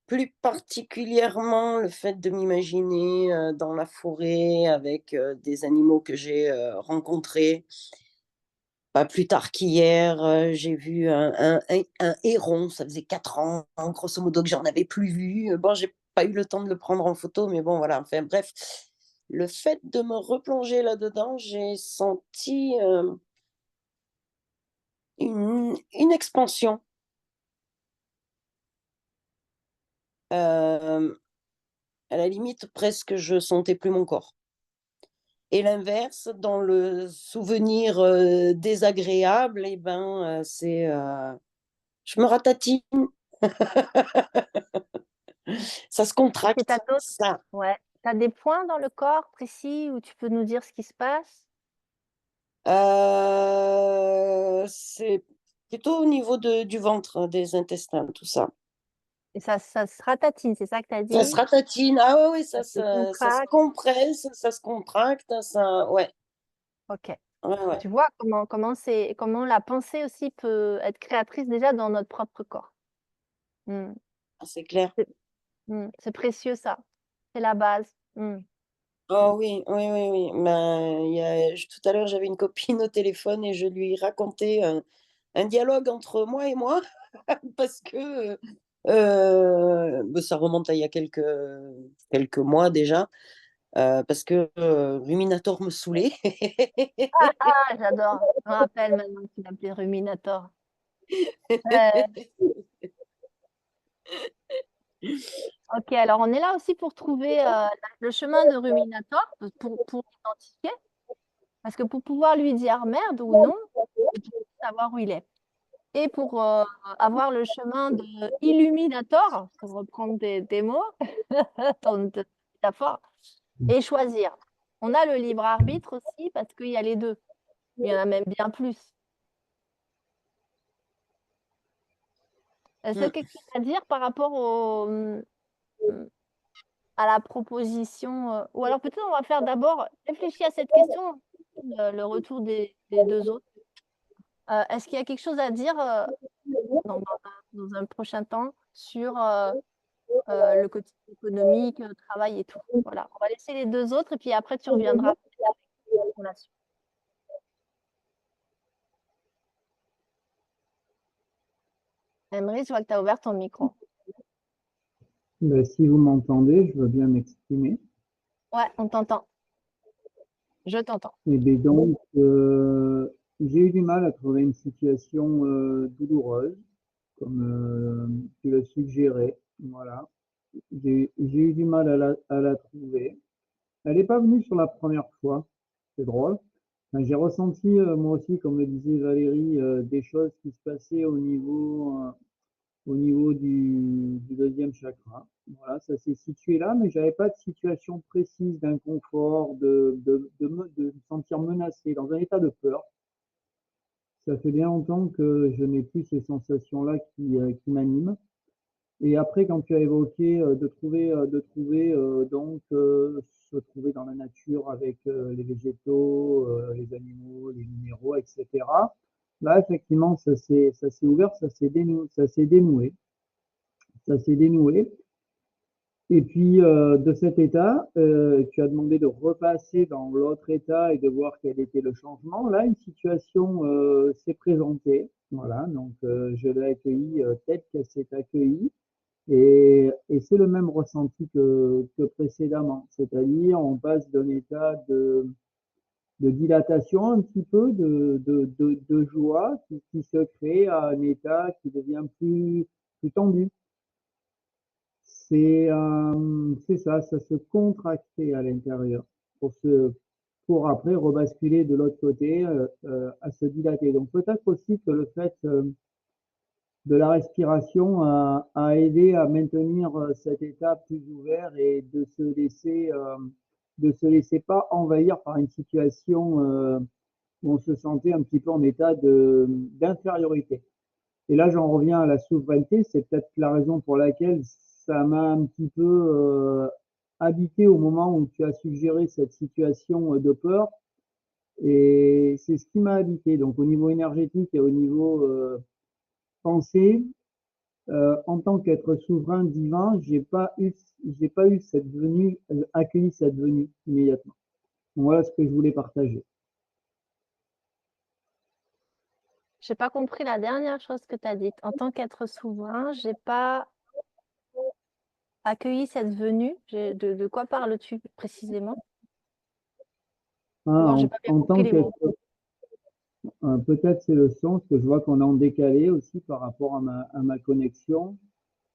plus particulièrement le fait de m'imaginer dans la forêt avec des animaux que j'ai rencontrés. Pas plus tard qu'hier, j'ai vu un héron, ça faisait 4 ans, grosso modo, que j'en avais plus vu. Bon, j'ai pas eu le temps de le prendre en photo, mais bon, voilà, enfin bref. le fait de me replonger là-dedans, j'ai senti une expansion. À la limite, presque, je sentais plus mon corps. Et l'inverse, dans le souvenir désagréable, eh ben, je me ratatine, ça se Est-ce que tu as contracte, d'autres ça. ouais, tu as des points dans le corps précis où tu peux nous dire ce qui se passe? C'est plutôt au niveau du ventre, des intestins, tout ça. Et ça se ratatine, c'est ça que tu as Ça se dit? ratatine, ah ouais, oui, Ça se ça se contracte? compresse, ça se contracte, ça ouais, OK. ouais, ouais, Tu vois comment la pensée aussi peut être créatrice déjà dans notre propre corps. Mmh. ah, c'est clair. C'est c'est précieux ça. C'est la base. Mmh. Oh oui, oui, oui, oui, ben, tout à l'heure, j'avais une copine au téléphone et je lui racontais un dialogue entre moi et moi parce que, bah, ça remonte à il y a quelques mois déjà, parce que, Ruminator me saoulait. Ah, ah, j'adore. Je me rappelle maintenant qu'il l'appelait Ruminator. Heu, OK, alors on est là aussi pour trouver, le chemin de Ruminator, pour l'identifier, parce que pour pouvoir lui dire merde ou non, il faut savoir où il est. Et pour, avoir le chemin de Illuminator, pour reprendre des mots, ton métaphore, et choisir. On a le libre arbitre aussi parce qu'il y a les 2. Il y en a même bien plus. Est-ce que Mmh. quelque chose à dire par rapport à la proposition, ou alors peut-être on va faire d'abord réfléchir à cette question, le retour des 2 autres. Est-ce qu'il y a quelque chose à dire, dans un prochain temps sur, le côté économique, travail et tout? Voilà, on va laisser les 2 autres et puis après tu reviendras peut-être avec sur la suite. Emery, je vois que tu as ouvert ton micro. Ben, si vous m'entendez, je veux bien m'exprimer. Ouais, on t'entend. Je t'entends. Et bien donc, j'ai eu du mal à trouver une situation douloureuse, comme tu le suggérais. Voilà. J'ai eu du mal à la trouver. Elle n'est pas venue sur la première fois. C'est drôle. Enfin, j'ai ressenti, moi aussi, comme le disait Valérie, des choses qui se passaient au niveau du deuxième chakra. Voilà, ça s'est situé là, mais j'avais pas de situation précise d'inconfort, de me sentir menacé, dans un état de peur. Ça fait bien longtemps que je n'ai plus ces sensations-là qui m'animent. Et après, quand tu as évoqué se trouver dans la nature avec les végétaux, les animaux, les minéraux, etc. Là, effectivement, ça s'est ouvert, ça s'est dénoué. Et puis, de cet état, tu as demandé de repasser dans l'autre état et de voir quel était le changement. Là, une situation s'est présentée. Voilà, donc je l'ai accueillie telle qu'elle s'est accueillie. Et c'est le même ressenti que précédemment. C'est-à-dire, on passe d'un état de dilatation un petit peu, de joie qui se crée à un état qui devient plus tendu. C'est ça, ça se contractait à l'intérieur pour pour après rebasculer de l'autre côté à se dilater. Donc peut-être aussi que le fait de la respiration a aidé à maintenir cet état plus ouvert et de se laisser pas envahir par une situation où on se sentait un petit peu en état d'infériorité. Et là, j'en reviens à la souveraineté. C'est peut-être la raison pour laquelle ça m'a un petit peu habité au moment où tu as suggéré cette situation de peur. Et c'est ce qui m'a habité. Donc, au niveau énergétique et au niveau pensée, en tant qu'être souverain divin, j'ai pas eu cette venue, accueilli cette venue immédiatement. Donc, voilà ce que je voulais partager. J'ai pas compris la dernière chose que tu as dite. En tant qu'être souverain, j'ai pas accueilli cette venue. De quoi parles-tu précisément? Ah, Alors, j'ai pas bien en compris tant les mots. qu'être, peut-être c'est le son, parce que je vois qu'on est en décalé aussi par rapport à ma connexion.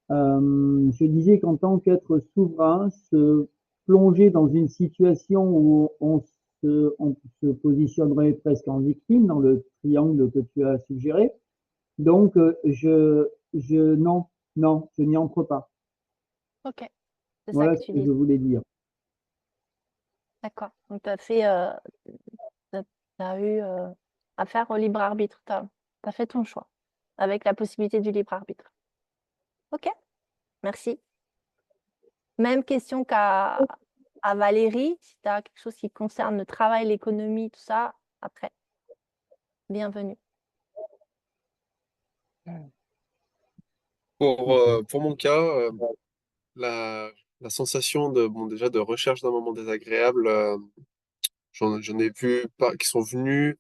Je disais qu'en tant qu'être souverain, se plonger dans une situation où on se positionnerait presque en victime dans le triangle que tu as suggéré. Donc, non, non, je n'y entre pas. Ok, c'est ça Voilà que ce tu que dis. je voulais dire. D'accord. Donc, tu as fait, t'as eu affaire au libre arbitre. Tu as fait ton choix avec la possibilité du libre arbitre. Ok, merci. Même question à Valérie, si tu as quelque chose qui concerne le travail, l'économie, tout ça, après, bienvenue. Pour mon cas, la, la sensation de, bon, déjà de recherche d'un moment désagréable, j'en ai vu pas, qui sont venus,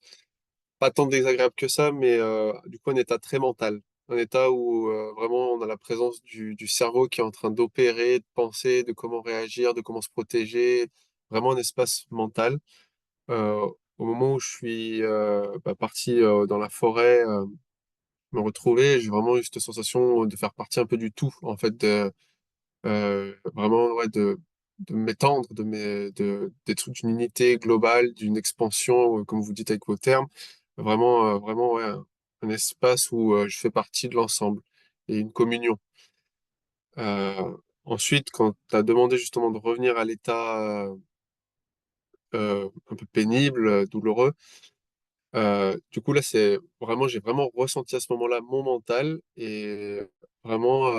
pas tant désagréables que ça, mais du coup un état très mental. Un état où vraiment on a la présence du cerveau qui est en train d'opérer, de penser, de comment réagir, de comment se protéger, vraiment un espace mental. Euh, Au moment où je suis parti dans la forêt, me retrouver, j'ai vraiment eu cette sensation de faire partie un peu du tout, en fait, vraiment, ouais, de m'étendre, d'être d'une unité globale, d'une expansion, comme vous dites avec vos termes, vraiment, ouais, un espace où je fais partie de l'ensemble et une communion. Ensuite, quand tu as demandé justement de revenir à l'état un peu pénible, douloureux, du coup, là, j'ai vraiment ressenti à ce moment-là mon mental et vraiment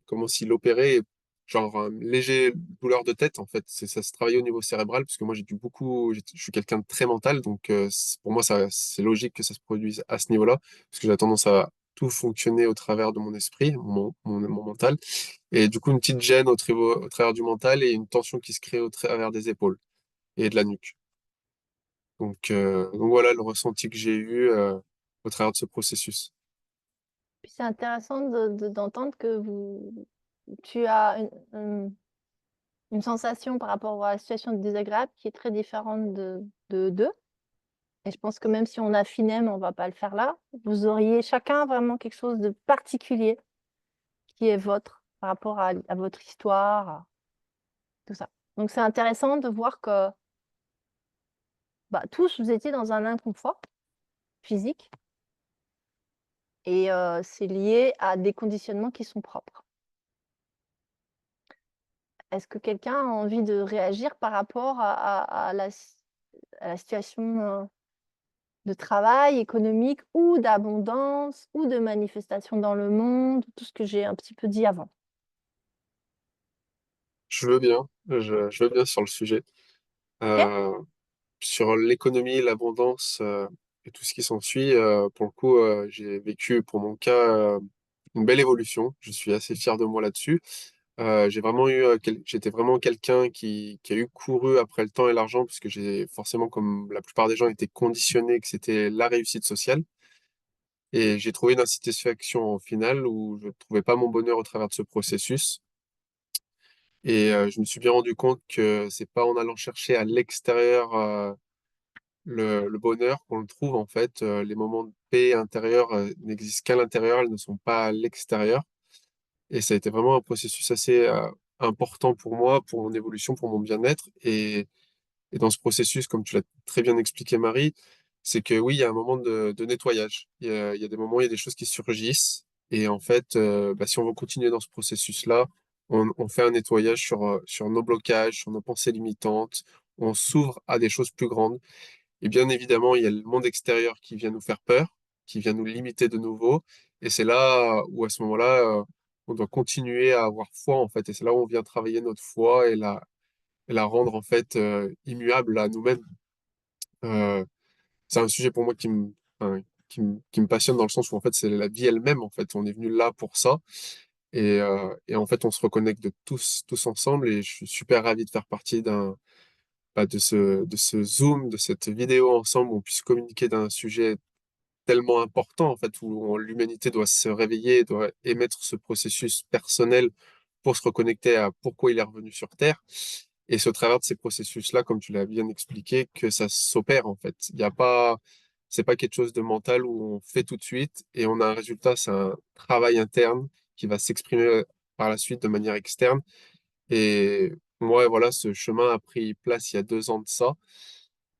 comment s'il opérait, genre un léger douleur de tête, en fait. Ça se travaillait au niveau cérébral, parce que moi, je suis quelqu'un de très mental, donc pour moi, c'est logique que ça se produise à ce niveau-là, parce que j'ai tendance à tout fonctionner au travers de mon esprit, mon mental. Et du coup, une petite gêne au travers du mental et une tension qui se crée au travers des épaules et de la nuque. Donc voilà le ressenti que j'ai eu au travers de ce processus. Puis c'est intéressant d'entendre que tu as une sensation par rapport à la situation désagréable qui est très différente de d'eux. Et je pense que même si on affinait, mais on va pas le faire là, vous auriez chacun vraiment quelque chose de particulier qui est votre par rapport à votre histoire, à tout ça. Donc c'est intéressant de voir que tous vous étiez dans un inconfort physique et c'est lié à des conditionnements qui sont propres. Est-ce que quelqu'un a envie de réagir par rapport à la situation de travail économique ou d'abondance ou de manifestation dans le monde, tout ce que j'ai un petit peu dit avant? Je veux bien, je veux bien sur le sujet. Ok. Euh, sur l'économie, l'abondance et tout ce qui s'ensuit, pour le coup, j'ai vécu pour mon cas une belle évolution. Je suis assez fier de moi là-dessus. J'étais vraiment quelqu'un qui a eu couru après le temps et l'argent, parce que j'ai forcément, comme la plupart des gens, été conditionné que c'était la réussite sociale. Et j'ai trouvé une insatisfaction au final où je ne trouvais pas mon bonheur au travers de ce processus. Et je me suis bien rendu compte que c'est pas en allant chercher à l'extérieur le bonheur qu'on le trouve en fait. Les moments de paix intérieure n'existent qu'à l'intérieur, elles ne sont pas à l'extérieur. Et ça a été vraiment un processus assez important pour moi, pour mon évolution, pour mon bien-être. Et dans ce processus, comme tu l'as très bien expliqué, Marie, c'est que oui, il y a un moment de nettoyage. Il y a des moments, il y a des choses qui surgissent. Et en fait, si on veut continuer dans ce processus-là, on fait un nettoyage sur nos blocages, sur nos pensées limitantes. On s'ouvre à des choses plus grandes. Et bien évidemment, il y a le monde extérieur qui vient nous faire peur, qui vient nous limiter de nouveau. Et c'est là où, à ce moment-là, on doit continuer à avoir foi, en fait. Et c'est là où on vient travailler notre foi et la rendre, en fait, immuable à nous-mêmes. Euh, c'est un sujet pour moi enfin, qui me passionne dans le sens où, en fait, c'est la vie elle-même, en fait. On est venu là pour ça. Et en fait, on se reconnecte tous ensemble. Et je suis super ravi de faire partie de ce Zoom, de cette vidéo ensemble, où on puisse communiquer d'un sujet tellement important, en fait, où l'humanité doit se réveiller, doit émettre ce processus personnel pour se reconnecter à pourquoi il est revenu sur Terre. Et c'est au travers de ces processus-là, comme tu l'as bien expliqué, que ça s'opère en fait. Il y a pas, c'est pas quelque chose de mental où on fait tout de suite et on a un résultat, c'est un travail interne qui va s'exprimer par la suite de manière externe. Et moi, voilà, ce chemin a pris place il y a 2 ans de ça,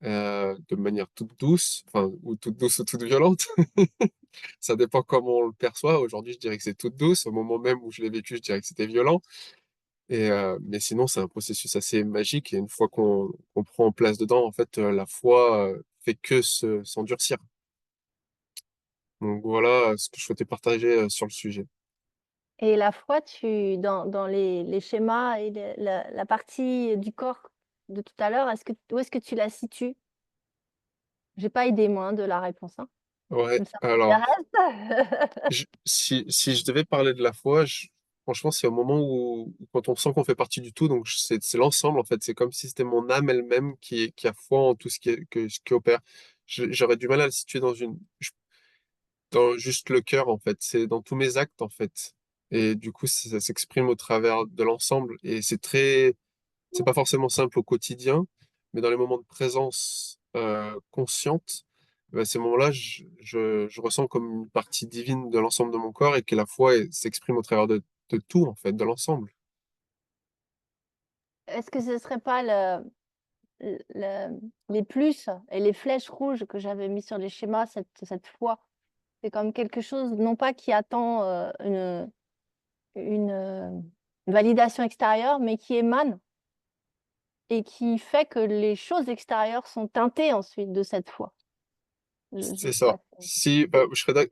de manière toute douce, enfin, ou toute douce ou toute violente. Ça dépend comment on le perçoit. Aujourd'hui, je dirais que c'est toute douce. Au moment même où je l'ai vécu, je dirais que c'était violent. Mais sinon, c'est un processus assez magique. Et une fois qu'on prend place dedans, en fait, la foi fait que s'endurcir. Donc voilà ce que je souhaitais partager sur le sujet. Et la foi, dans les schémas et la partie du corps de tout à l'heure, où est-ce que tu la situes? J'ai pas idée, moi, hein, de la réponse, hein, Ouais, mais ça alors, m'intéresse. si je devais parler de la foi, franchement, c'est au moment où quand on sent qu'on fait partie du tout, donc c'est l'ensemble, en fait. C'est comme si c'était mon âme elle-même qui a foi en tout ce qui opère. J'aurais du mal à le situer dans juste le cœur, en fait. C'est dans tous mes actes, en fait. Et du coup, ça s'exprime au travers de l'ensemble. Et c'est pas forcément simple au quotidien, mais dans les moments de présence consciente, ces moments-là, je ressens comme une partie divine de l'ensemble de mon corps et que la foi s'exprime au travers de tout, en fait, de l'ensemble. Est-ce que ce serait pas les plus et les flèches rouges que j'avais mis sur les schémas cette fois? C'est comme quelque chose, non pas qui attend, une validation extérieure, mais qui émane et qui fait que les choses extérieures sont teintées ensuite de cette foi. Je C'est sais pas ça. si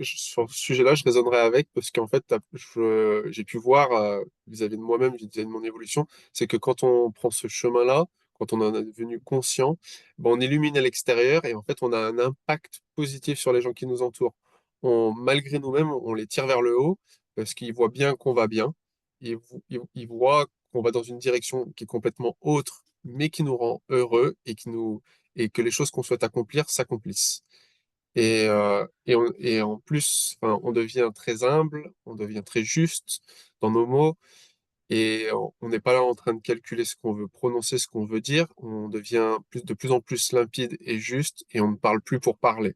Si, sur ce sujet-là, je raisonnerais avec parce qu'en fait, j'ai pu voir vis-à-vis de moi-même, vis-à-vis de mon évolution, c'est que quand on prend ce chemin-là, quand on en est devenu conscient, ben, on illumine à l'extérieur et en fait, on a un impact positif sur les gens qui nous entourent. Malgré nous-mêmes, on les tire vers le haut parce qu'ils voient bien qu'on va bien. Ils voient qu'on va dans une direction qui est complètement autre, mais qui nous rend heureux et que les choses qu'on souhaite accomplir s'accomplissent. Et en plus, enfin, on devient très humble, on devient très juste dans nos mots, et on n'est pas là en train de calculer ce qu'on veut prononcer, ce qu'on veut dire. On devient de plus en plus limpide et juste, et on ne parle plus pour parler.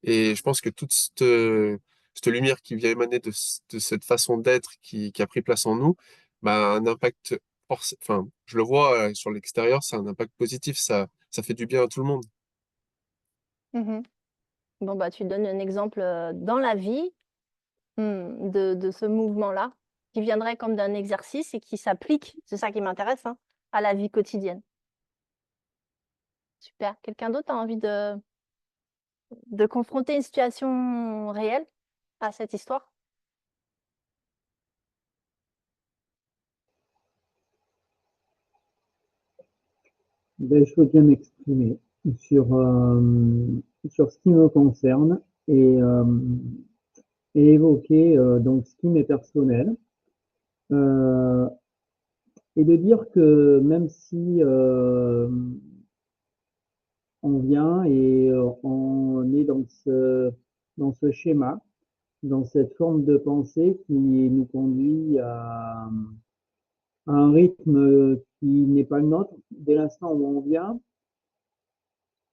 Et je pense que toute cette lumière qui vient émaner de cette façon d'être qui a pris place en nous, bah, a un impact, enfin, je le vois sur l'extérieur, c'est un impact positif, ça fait du bien à tout le monde. mmh. Bon, bah, tu donnes un exemple, dans la vie, de ce mouvement-là, qui viendrait comme d'un exercice et qui s'applique, c'est ça qui m'intéresse, hein, à la vie quotidienne. Super. Quelqu'un d'autre a envie de confronter une situation réelle à cette histoire? Ben, je peux bien m'exprimer sur, sur ce qui me concerne et évoquer donc ce qui m'est personnel. Euh, et de dire que même si on vient et on est dans ce schéma, dans cette forme de pensée qui nous conduit à un rythme qui n'est pas le nôtre, dès l'instant où on vient,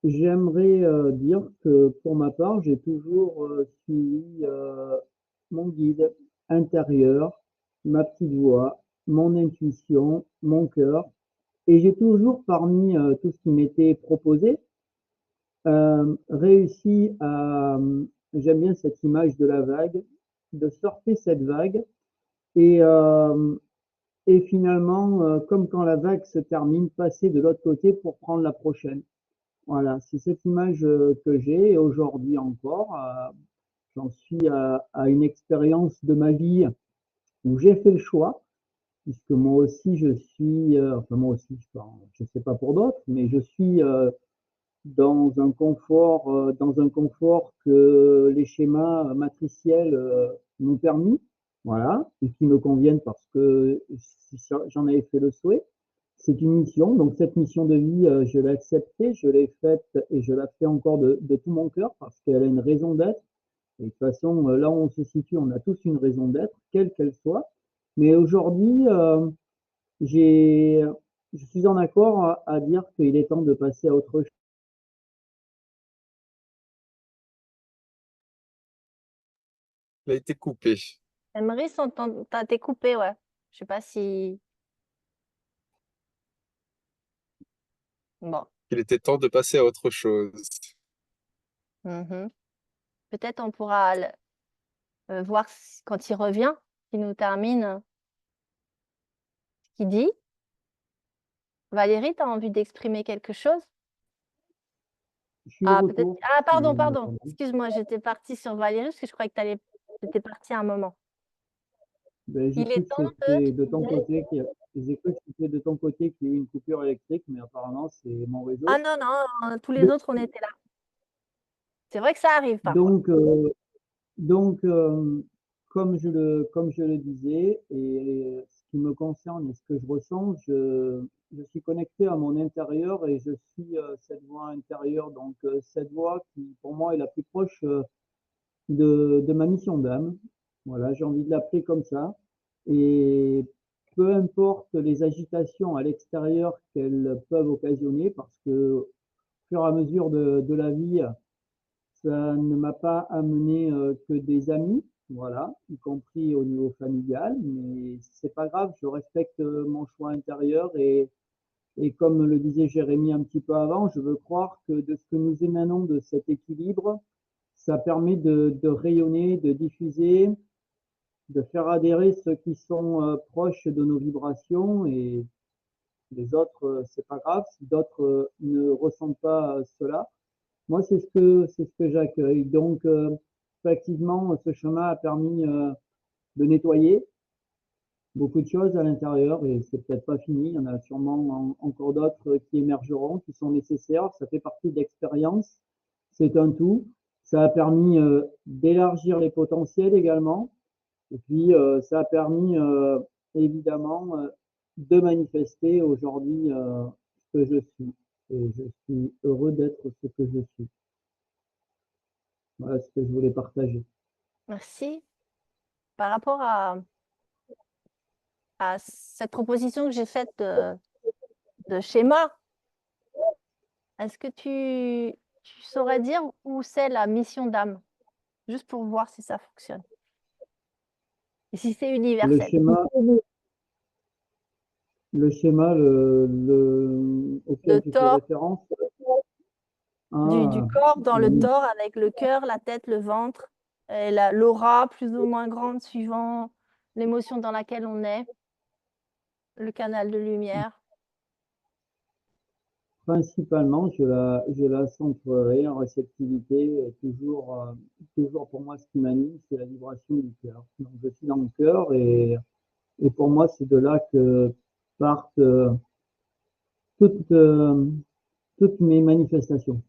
j'aimerais dire que pour ma part, j'ai toujours suivi mon guide intérieur, ma petite voix, mon intuition, mon cœur, et j'ai toujours, parmi tout ce qui m'était proposé, réussi à, j'aime bien cette image de la vague, de surfer cette vague et, euh, et finalement, comme quand la vague se termine, passer de l'autre côté pour prendre la prochaine. Voilà, c'est cette image que j'ai et aujourd'hui encore. J'en suis à une expérience de ma vie où j'ai fait le choix, puisque moi aussi je suis, enfin moi aussi, je ne sais pas pour d'autres, mais je suis dans un confort que les schémas matriciels m'ont permis, voilà, et qui me conviennent parce que j'en avais fait le souhait. C'est une mission, donc cette mission de vie, je l'ai acceptée, je l'ai faite et je la fais encore de tout mon cœur parce qu'elle a une raison d'être. Et de toute façon, là où on se situe, on a tous une raison d'être, quelle qu'elle soit. Mais aujourd'hui, j'ai je suis en accord à dire qu'il est temps de passer à autre chose. Il a été coupé. Emery, t'as été coupé, ouais. Je sais pas si. Bon. Il était temps de passer à autre chose. Mhm. Peut-être on pourra voir quand il revient, qu'il nous termine ce qu'il dit. Valérie, tu as envie d'exprimer quelque chose? Je suis de Ah, peut-être. retour. Ah, si vous pardon. m'entendez. Excuse-moi, j'étais partie sur Valérie parce que je croyais que t'étais partie un moment. Ben, j'ai Il est cru que temps c'était de tu ton disais. côté j'ai cru que c'était de ton côté qu'il y a eu une coupure électrique, mais apparemment c'est mon Ah réseau. non, non, tous les autres, on était là. C'est vrai que ça arrive parfois. Donc, euh, donc, comme je le disais, et ce qui me concerne et ce que je ressens, je suis connecté à mon intérieur et je suis cette voix intérieure. Donc, cette voix qui, pour moi, est la plus proche de ma mission d'âme. Voilà, j'ai envie de l'appeler comme ça. Et peu importe les agitations à l'extérieur qu'elles peuvent occasionner, parce que au fur et à mesure de la vie, ça ne m'a pas amené que des amis, voilà, y compris au niveau familial, mais c'est pas grave, je respecte mon choix intérieur et comme le disait Jérémie un petit peu avant, je veux croire que de ce que nous émanons de cet équilibre, ça permet de rayonner, de diffuser, de faire adhérer ceux qui sont proches de nos vibrations et les autres, c'est pas grave si d'autres ne ressentent pas cela. Moi, c'est ce que j'accueille. Donc, effectivement, ce chemin a permis de nettoyer beaucoup de choses à l'intérieur et c'est peut-être pas fini. Il y en a sûrement encore d'autres qui émergeront, qui sont nécessaires. Ça fait partie de l'expérience. C'est un tout. Ça a permis d'élargir les potentiels également. Et puis, ça a permis évidemment de manifester aujourd'hui ce que je suis. Et je suis heureux d'être ce que je suis. Voilà ce que je voulais partager. Merci. Par rapport à cette proposition que j'ai faite de schéma, est-ce que tu saurais dire où c'est la mission d'âme? Juste pour voir si ça fonctionne. Et si c'est Le universel. schéma, auquel Le tu fais tort référence, du ah, corps dans le oui, tort avec le cœur, la tête, le ventre, et l'aura plus ou moins grande suivant l'émotion dans laquelle on est, le canal de lumière. principalement, je la centrerai en réceptivité. Toujours pour moi, ce qui m'anime, c'est la vibration du cœur. Donc, je suis dans le cœur et pour moi, c'est de là que partent toutes, toutes mes manifestations.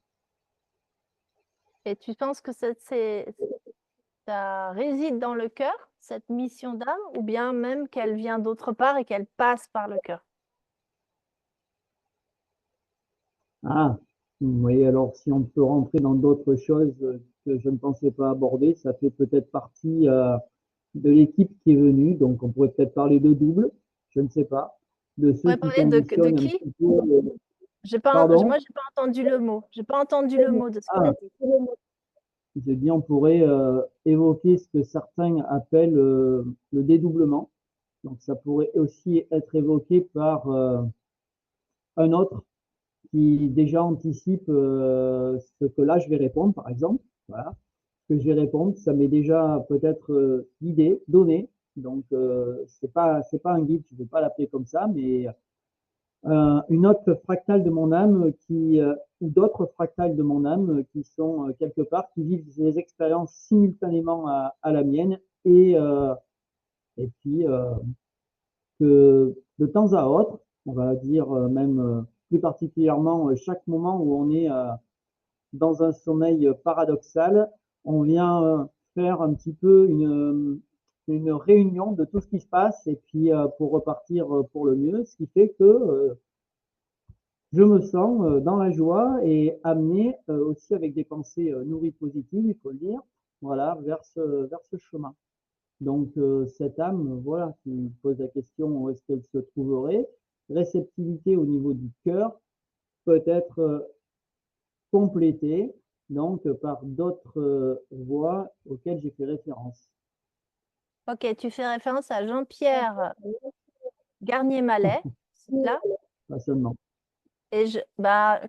Et tu penses que ça réside dans le cœur, cette mission d'âme, ou bien même qu'elle vient d'autre part et qu'elle passe par le cœur? Ah, oui, alors si on peut rentrer dans d'autres choses que je ne pensais pas aborder, ça fait peut-être partie de l'équipe qui est venue, donc on pourrait peut-être parler de double, je ne sais pas, de On ceux pourrait qui parler de conditionnent un qui? petit peu. Moi, Pardon? j'ai pas entendu le mot. J'ai pas entendu le mot de ce que tu Ah, as dit. j'ai dit on pourrait évoquer ce que certains appellent le dédoublement. Donc ça pourrait aussi être évoqué par un autre qui déjà anticipe ce que là je vais répondre, par exemple. Voilà. Ce que je vais répondre, ça m'est déjà peut-être guidé, donné. Donc c'est pas un guide, je ne vais pas l'appeler comme ça, mais une autre fractale de mon âme ou d'autres fractales de mon âme qui sont quelque part, qui vivent des expériences simultanément à la mienne et puis que de temps à autre, on va dire même plus particulièrement chaque moment où on est dans un sommeil paradoxal, on vient faire un petit peu une réunion de tout ce qui se passe et puis pour repartir pour le mieux, ce qui fait que je me sens dans la joie et amené aussi avec des pensées nourries positives, il faut le dire, voilà, vers ce chemin. Donc cette âme, voilà, qui pose la question où est-ce qu'elle se trouverait. réceptivité au niveau du cœur peut être complétée donc par d'autres voix auxquelles j'ai fait référence. Ok, tu fais référence à Jean-Pierre Garnier-Mallet, c'est là. Pas seulement. Et bah,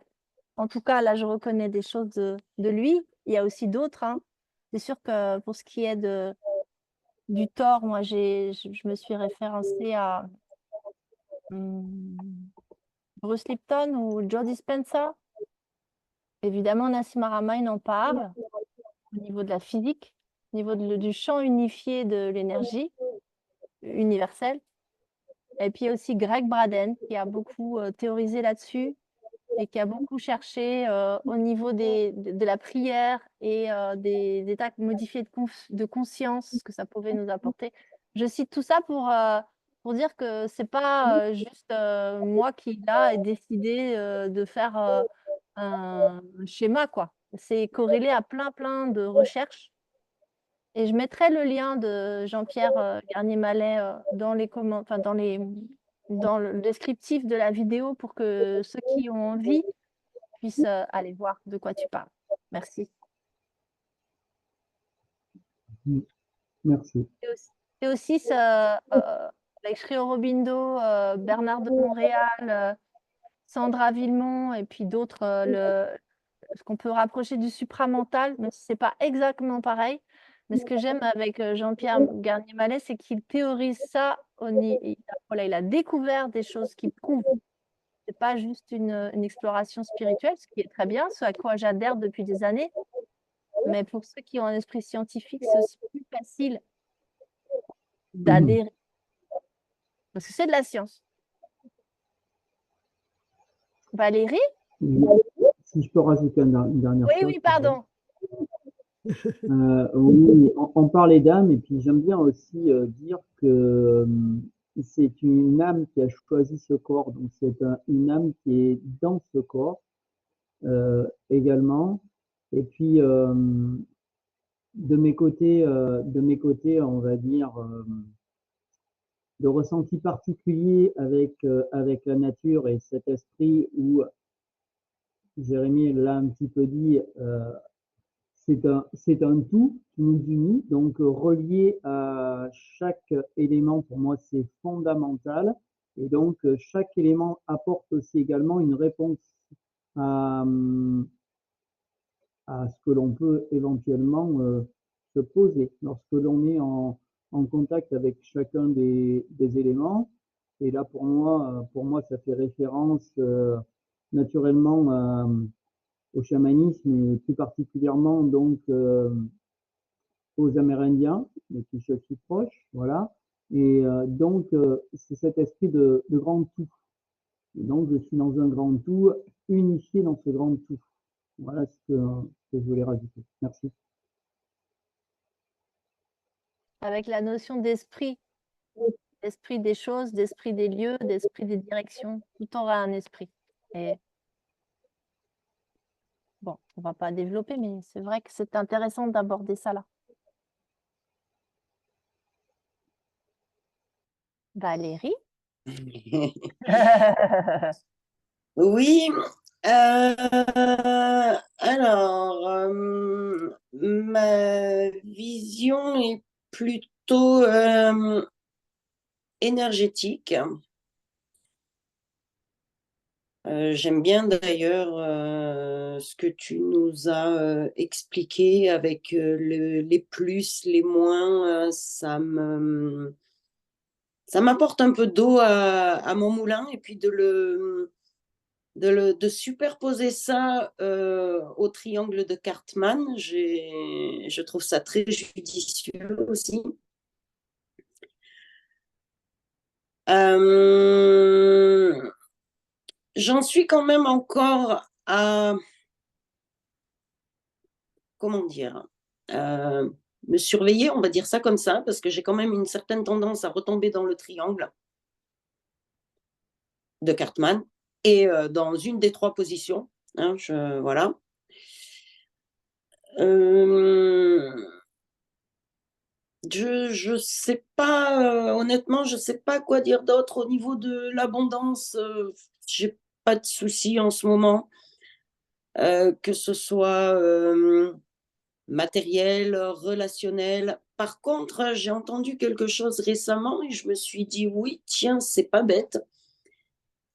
en tout cas, là, je reconnais des choses de lui. Il y a aussi d'autres, hein. C'est sûr que pour ce qui est du tort, moi, je me suis référencée à Bruce Lipton ou Joe Dispenza. Évidemment, Nassim Haramein en parle au niveau de la physique, au niveau du champ unifié de l'énergie universelle. Et puis aussi Greg Braden qui a beaucoup théorisé là-dessus et qui a beaucoup cherché au niveau de la prière et des états modifiés de conscience, ce que ça pouvait nous apporter. Je cite tout ça pour dire que c'est pas juste moi qui là ai décidé de faire un schéma, quoi. C'est corrélé à plein de recherches. Et je mettrai le lien de Jean-Pierre Garnier-Mallet dans le descriptif de la vidéo pour que ceux qui ont envie puissent aller voir de quoi tu parles. Merci. Merci. Et aussi avec Sri Aurobindo, Bernard de Montréal, Sandra Villemont et puis d'autres, ce qu'on peut rapprocher du supramental, même si ce n'est pas exactement pareil. Mais ce que j'aime avec Jean-Pierre Garnier-Mallet, c'est qu'il théorise ça. Il a découvert des choses qui prouvent. Ce n'est pas juste une exploration spirituelle, ce qui est très bien, ce à quoi j'adhère depuis des années. Mais pour ceux qui ont un esprit scientifique, c'est aussi plus facile d'adhérer. Parce que c'est de la science. Valérie? Si je peux rajouter une dernière chose. Oui, pardon. Oui, on parlait d'âme et puis j'aime bien aussi dire que c'est une âme qui a choisi ce corps, donc c'est une âme qui est dans ce corps également. Et puis de mes côtés, on va dire, de ressenti particulier avec la nature et cet esprit où Jérémie l'a un petit peu dit. C'est un tout qui nous unit, donc relié à chaque élément, pour moi, c'est fondamental. Et donc, chaque élément apporte aussi également une réponse à, à ce que l'on peut éventuellement se poser lorsque l'on est en contact avec chacun des éléments. Et là, pour moi, ça fait référence naturellement au chamanisme et plus particulièrement donc aux Amérindiens, qui je suis proche, voilà. Et donc c'est cet esprit de grand tout. Et donc je suis dans un grand tout, unifié dans ce grand tout. Voilà ce que je voulais rajouter. Merci. Avec la notion d'esprit, d'esprit des choses, d'esprit des lieux, d'esprit des directions, tout aura un esprit. Et bon, on ne va pas développer, mais c'est vrai que c'est intéressant d'aborder ça là. Valérie? Oui, alors, ma vision est plutôt énergétique. J'aime bien d'ailleurs ce que tu nous as expliqué avec les plus, les moins. Ça m'apporte un peu d'eau à mon moulin et puis de superposer ça au triangle de Cartman. Je trouve ça très judicieux aussi. J'en suis quand même encore à, comment dire, me surveiller, on va dire ça comme ça, parce que j'ai quand même une certaine tendance à retomber dans le triangle de Cartman et dans une des trois positions. Hein, voilà. Je sais pas, honnêtement, je sais pas quoi dire d'autre au niveau de l'abondance. J'ai pas de soucis en ce moment, que ce soit matériel, relationnel. Par contre, j'ai entendu quelque chose récemment et je me suis dit, oui, tiens, c'est pas bête.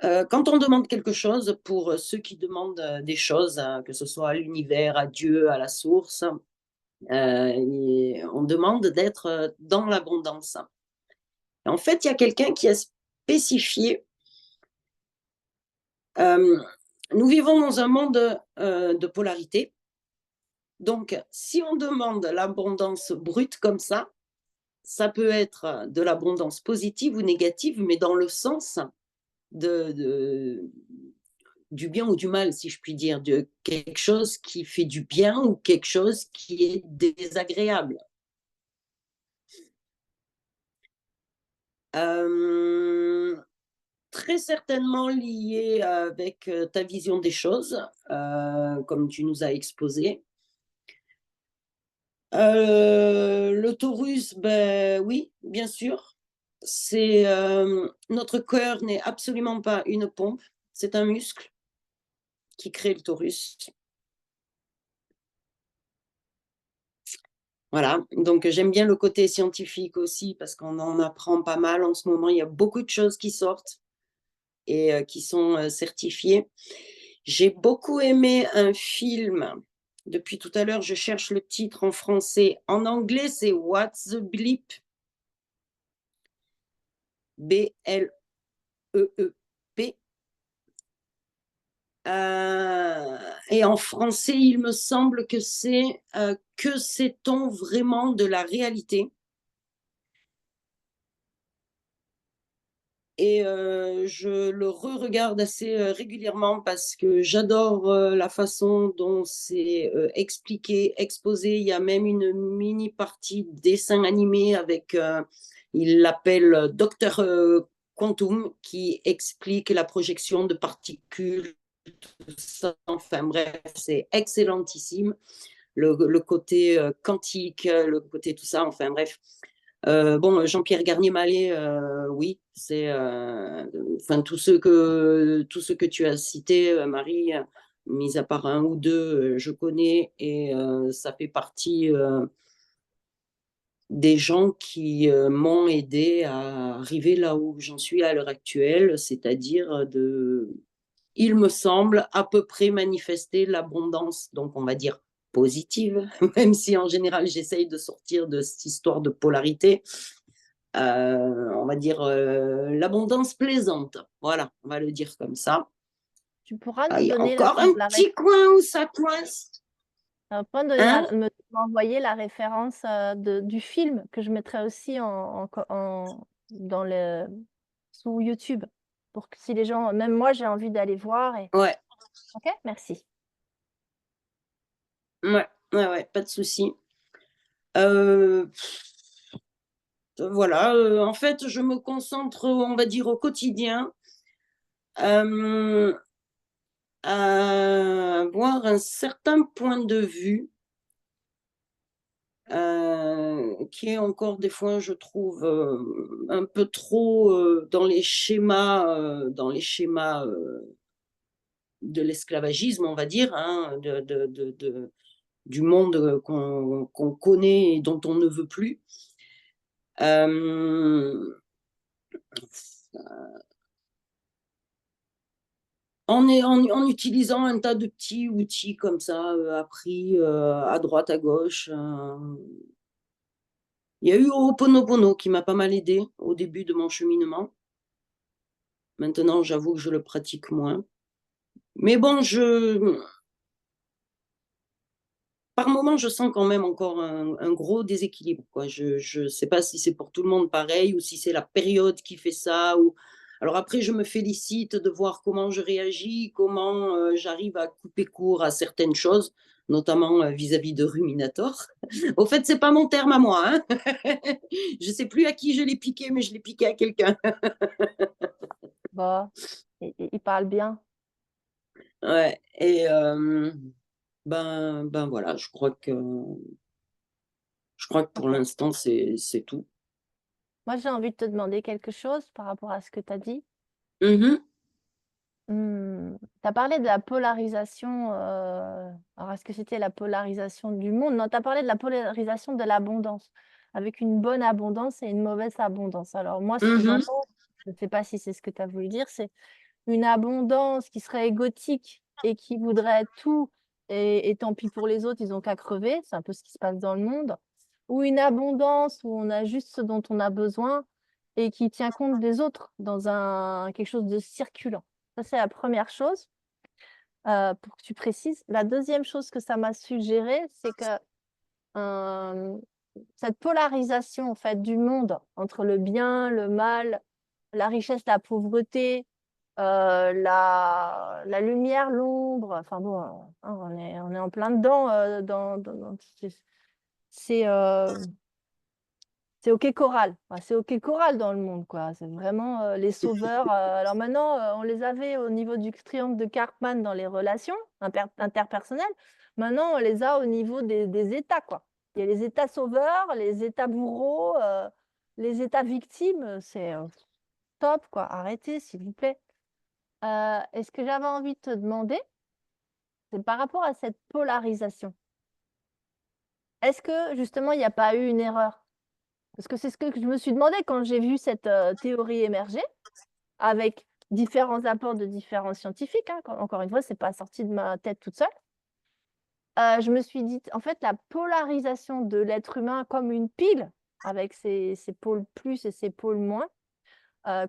Quand on demande quelque chose, pour ceux qui demandent des choses, que ce soit à l'univers, à Dieu, à la source, on demande d'être dans l'abondance. En fait, il y a quelqu'un qui a spécifié, nous vivons dans un monde de polarité. Donc, si on demande l'abondance brute comme ça peut être de l'abondance positive ou négative, mais dans le sens de, du bien ou du mal, si je puis dire, de quelque chose qui fait du bien ou quelque chose qui est désagréable. Très certainement lié avec ta vision des choses, comme tu nous as exposé. Le Taurus, ben oui, bien sûr. C'est notre cœur n'est absolument pas une pompe, c'est un muscle qui crée le Taurus. Voilà, donc j'aime bien le côté scientifique aussi parce qu'on en apprend pas mal en ce moment. Il y a beaucoup de choses qui sortent et qui sont certifiées. J'ai beaucoup aimé un film. Depuis tout à l'heure, je cherche le titre en français. En anglais, c'est What's the Bleep? B-L-E-E-P. Et en français, il me semble que c'est que sait-on vraiment de la réalité? Et je le re-regarde assez régulièrement parce que j'adore la façon dont c'est expliqué, exposé. Il y a même une mini partie dessin animé avec, il l'appelle Docteur Quantum, qui explique la projection de particules, tout ça. Enfin bref, c'est excellentissime. Le côté quantique, le côté tout ça, enfin bref. Bon, Jean-Pierre Garnier-Mallet, oui, c'est enfin tous ceux que tu as cités, Marie, mis à part un ou deux, je connais et ça fait partie des gens qui m'ont aidé à arriver là où j'en suis à l'heure actuelle, c'est-à-dire il me semble, à peu près manifester l'abondance, donc on va dire positive, même si en général j'essaye de sortir de cette histoire de polarité. On va dire l'abondance plaisante. Voilà, on va le dire comme ça. Tu pourras Ah, nous il y a donner encore un petit coin où ça coince. Hein? m'envoyer la référence du film que je mettrai aussi dans sous YouTube pour que si les gens, même moi, j'ai envie d'aller voir. Ouais, Ok, merci. ouais, pas de souci. Voilà, en fait, je me concentre, on va dire, au quotidien à avoir un certain point de vue qui est encore des fois, je trouve, un peu trop dans les schémas de l'esclavagisme, on va dire, hein, du monde qu'on connaît et dont on ne veut plus. En utilisant un tas de petits outils comme ça, appris à droite, à gauche. Il y a eu Ho'oponopono qui m'a pas mal aidé au début de mon cheminement. Maintenant, j'avoue que je le pratique moins. Mais bon, par moment, je sens quand même encore un gros déséquilibre, quoi. Je ne sais pas si c'est pour tout le monde pareil ou si c'est la période qui fait ça. Alors après, je me félicite de voir comment je réagis, comment j'arrive à couper court à certaines choses, notamment vis-à-vis de Ruminator. Au fait, c'est pas mon terme à moi, hein. Je sais plus à qui je l'ai piqué, mais je l'ai piqué à quelqu'un. Bon, il parle bien. Ouais, et ben voilà, je crois Je crois que pour l'instant, c'est tout. Moi, j'ai envie de te demander quelque chose par rapport à ce que tu as dit. Mhm. Tu as parlé de la polarisation. Alors, est-ce que c'était la polarisation du monde? Non, tu as parlé de la polarisation de l'abondance, avec une bonne abondance et une mauvaise abondance. Alors, moi, ce que Mhm. j'entends, je ne sais pas si c'est ce que tu as voulu dire, c'est une abondance qui serait égotique et qui voudrait tout, et tant pis pour les autres, ils n'ont qu'à crever. C'est un peu ce qui se passe dans le monde. Ou une abondance où on a juste ce dont on a besoin et qui tient compte des autres dans quelque chose de circulant. Ça, c'est la première chose, pour que tu précises. La deuxième chose que ça m'a suggéré, c'est que cette polarisation en fait, du monde entre le bien, le mal, la richesse, la pauvreté, la lumière, l'ombre, enfin bon, on est en plein dedans. C'est c'est OK Choral. Enfin, c'est OK Choral dans le monde, quoi. C'est vraiment les sauveurs. Alors maintenant, on les avait au niveau du triangle de Karpman dans les relations interpersonnelles. Maintenant, on les a au niveau des États, quoi. Il y a les États sauveurs, les États bourreaux, les États victimes. C'est top, quoi. Arrêtez, s'il vous plaît. Et ce que j'avais envie de te demander, c'est par rapport à cette polarisation. Est-ce que justement, il n'y a pas eu une erreur? Parce que c'est ce que je me suis demandé quand j'ai vu cette théorie émerger, avec différents apports de différents scientifiques. Hein. Encore une fois, ce n'est pas sorti de ma tête toute seule. Je me suis dit, en fait, la polarisation de l'être humain comme une pile, avec ses pôles plus et ses pôles moins,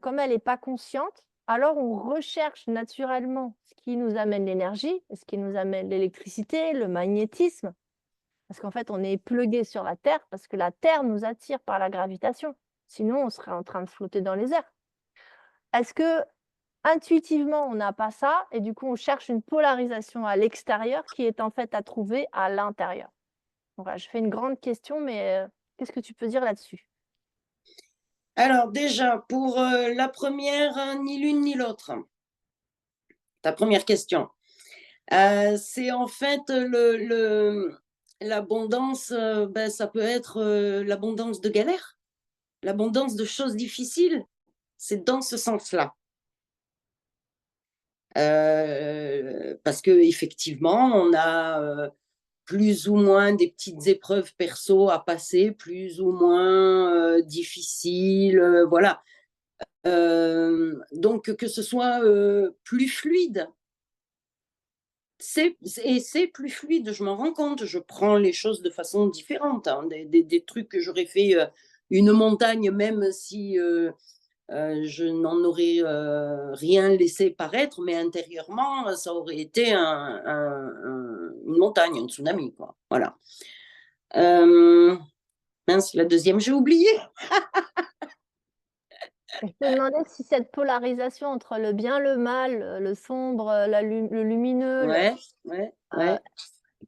comme elle n'est pas consciente, alors on recherche naturellement ce qui nous amène l'énergie, ce qui nous amène l'électricité, le magnétisme. Parce qu'en fait, on est plugué sur la Terre parce que la Terre nous attire par la gravitation. Sinon, on serait en train de flotter dans les airs. Est-ce que intuitivement, on n'a pas ça et du coup, on cherche une polarisation à l'extérieur qui est en fait à trouver à l'intérieur? Voilà, je fais une grande question, mais qu'est-ce que tu peux dire là-dessus? Alors déjà, pour la première, ni l'une ni l'autre. Ta première question. C'est en fait l'abondance, ben, ça peut être l'abondance de galères, l'abondance de choses difficiles. C'est dans ce sens-là. Parce qu'effectivement, on a plus ou moins des petites épreuves perso à passer, plus ou moins difficiles, voilà. Donc, que ce soit plus fluide. C'est plus fluide, je m'en rends compte, je prends les choses de façon différente. Hein. Des trucs que j'aurais fait une montagne, même si je n'en aurais rien laissé paraître, mais intérieurement, ça aurait été une montagne, un tsunami. Quoi. Voilà. Mince, la deuxième, j'ai oublié. Je te demandais si cette polarisation entre le bien, le mal, le sombre, le lumineux, Ouais.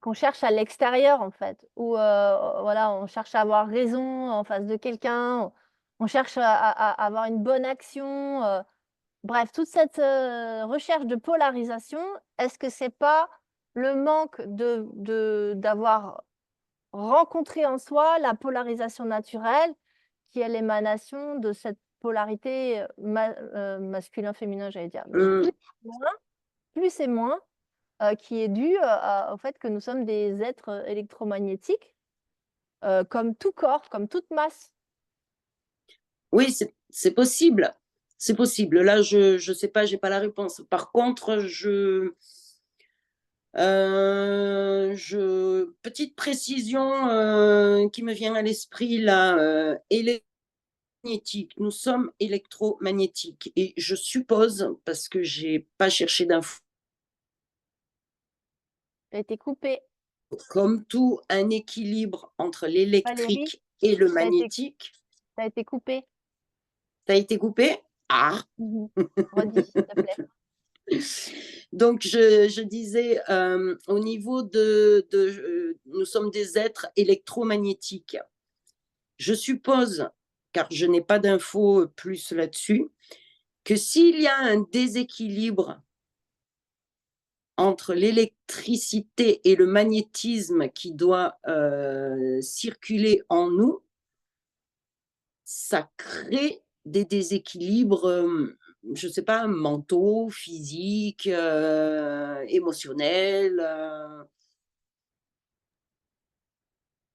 qu'on cherche à l'extérieur, en fait, où voilà, on cherche à avoir raison en face de quelqu'un, on cherche à avoir une bonne action. Bref, toute cette recherche de polarisation, est-ce que c'est pas le manque d'avoir rencontré en soi la polarisation naturelle qui est l'émanation de cette polarité masculin-féminin, j'allais dire, mais plus et moins, qui est due au fait que nous sommes des êtres électromagnétiques, comme tout corps, comme toute masse. Oui, c'est possible. C'est possible. Là, je ne sais pas, j'ai pas la réponse. Par contre, petite précision qui me vient à l'esprit là, électromagnétique. Nous sommes électromagnétiques et je suppose, parce que j'ai pas cherché d'infos, Tu as été coupé. comme tout, un équilibre entre Valérie, l'électrique et le tu as magnétique. été coupé. Ça a été coupé? Ah! Redis, s'il te plaît. Donc, je disais, au niveau nous sommes des êtres électromagnétiques. Je suppose, car je n'ai pas d'infos plus là-dessus, que s'il y a un déséquilibre entre entre l'électricité et le magnétisme qui doit circuler en nous, ça crée des déséquilibres, je ne sais pas, mentaux, physiques, émotionnels.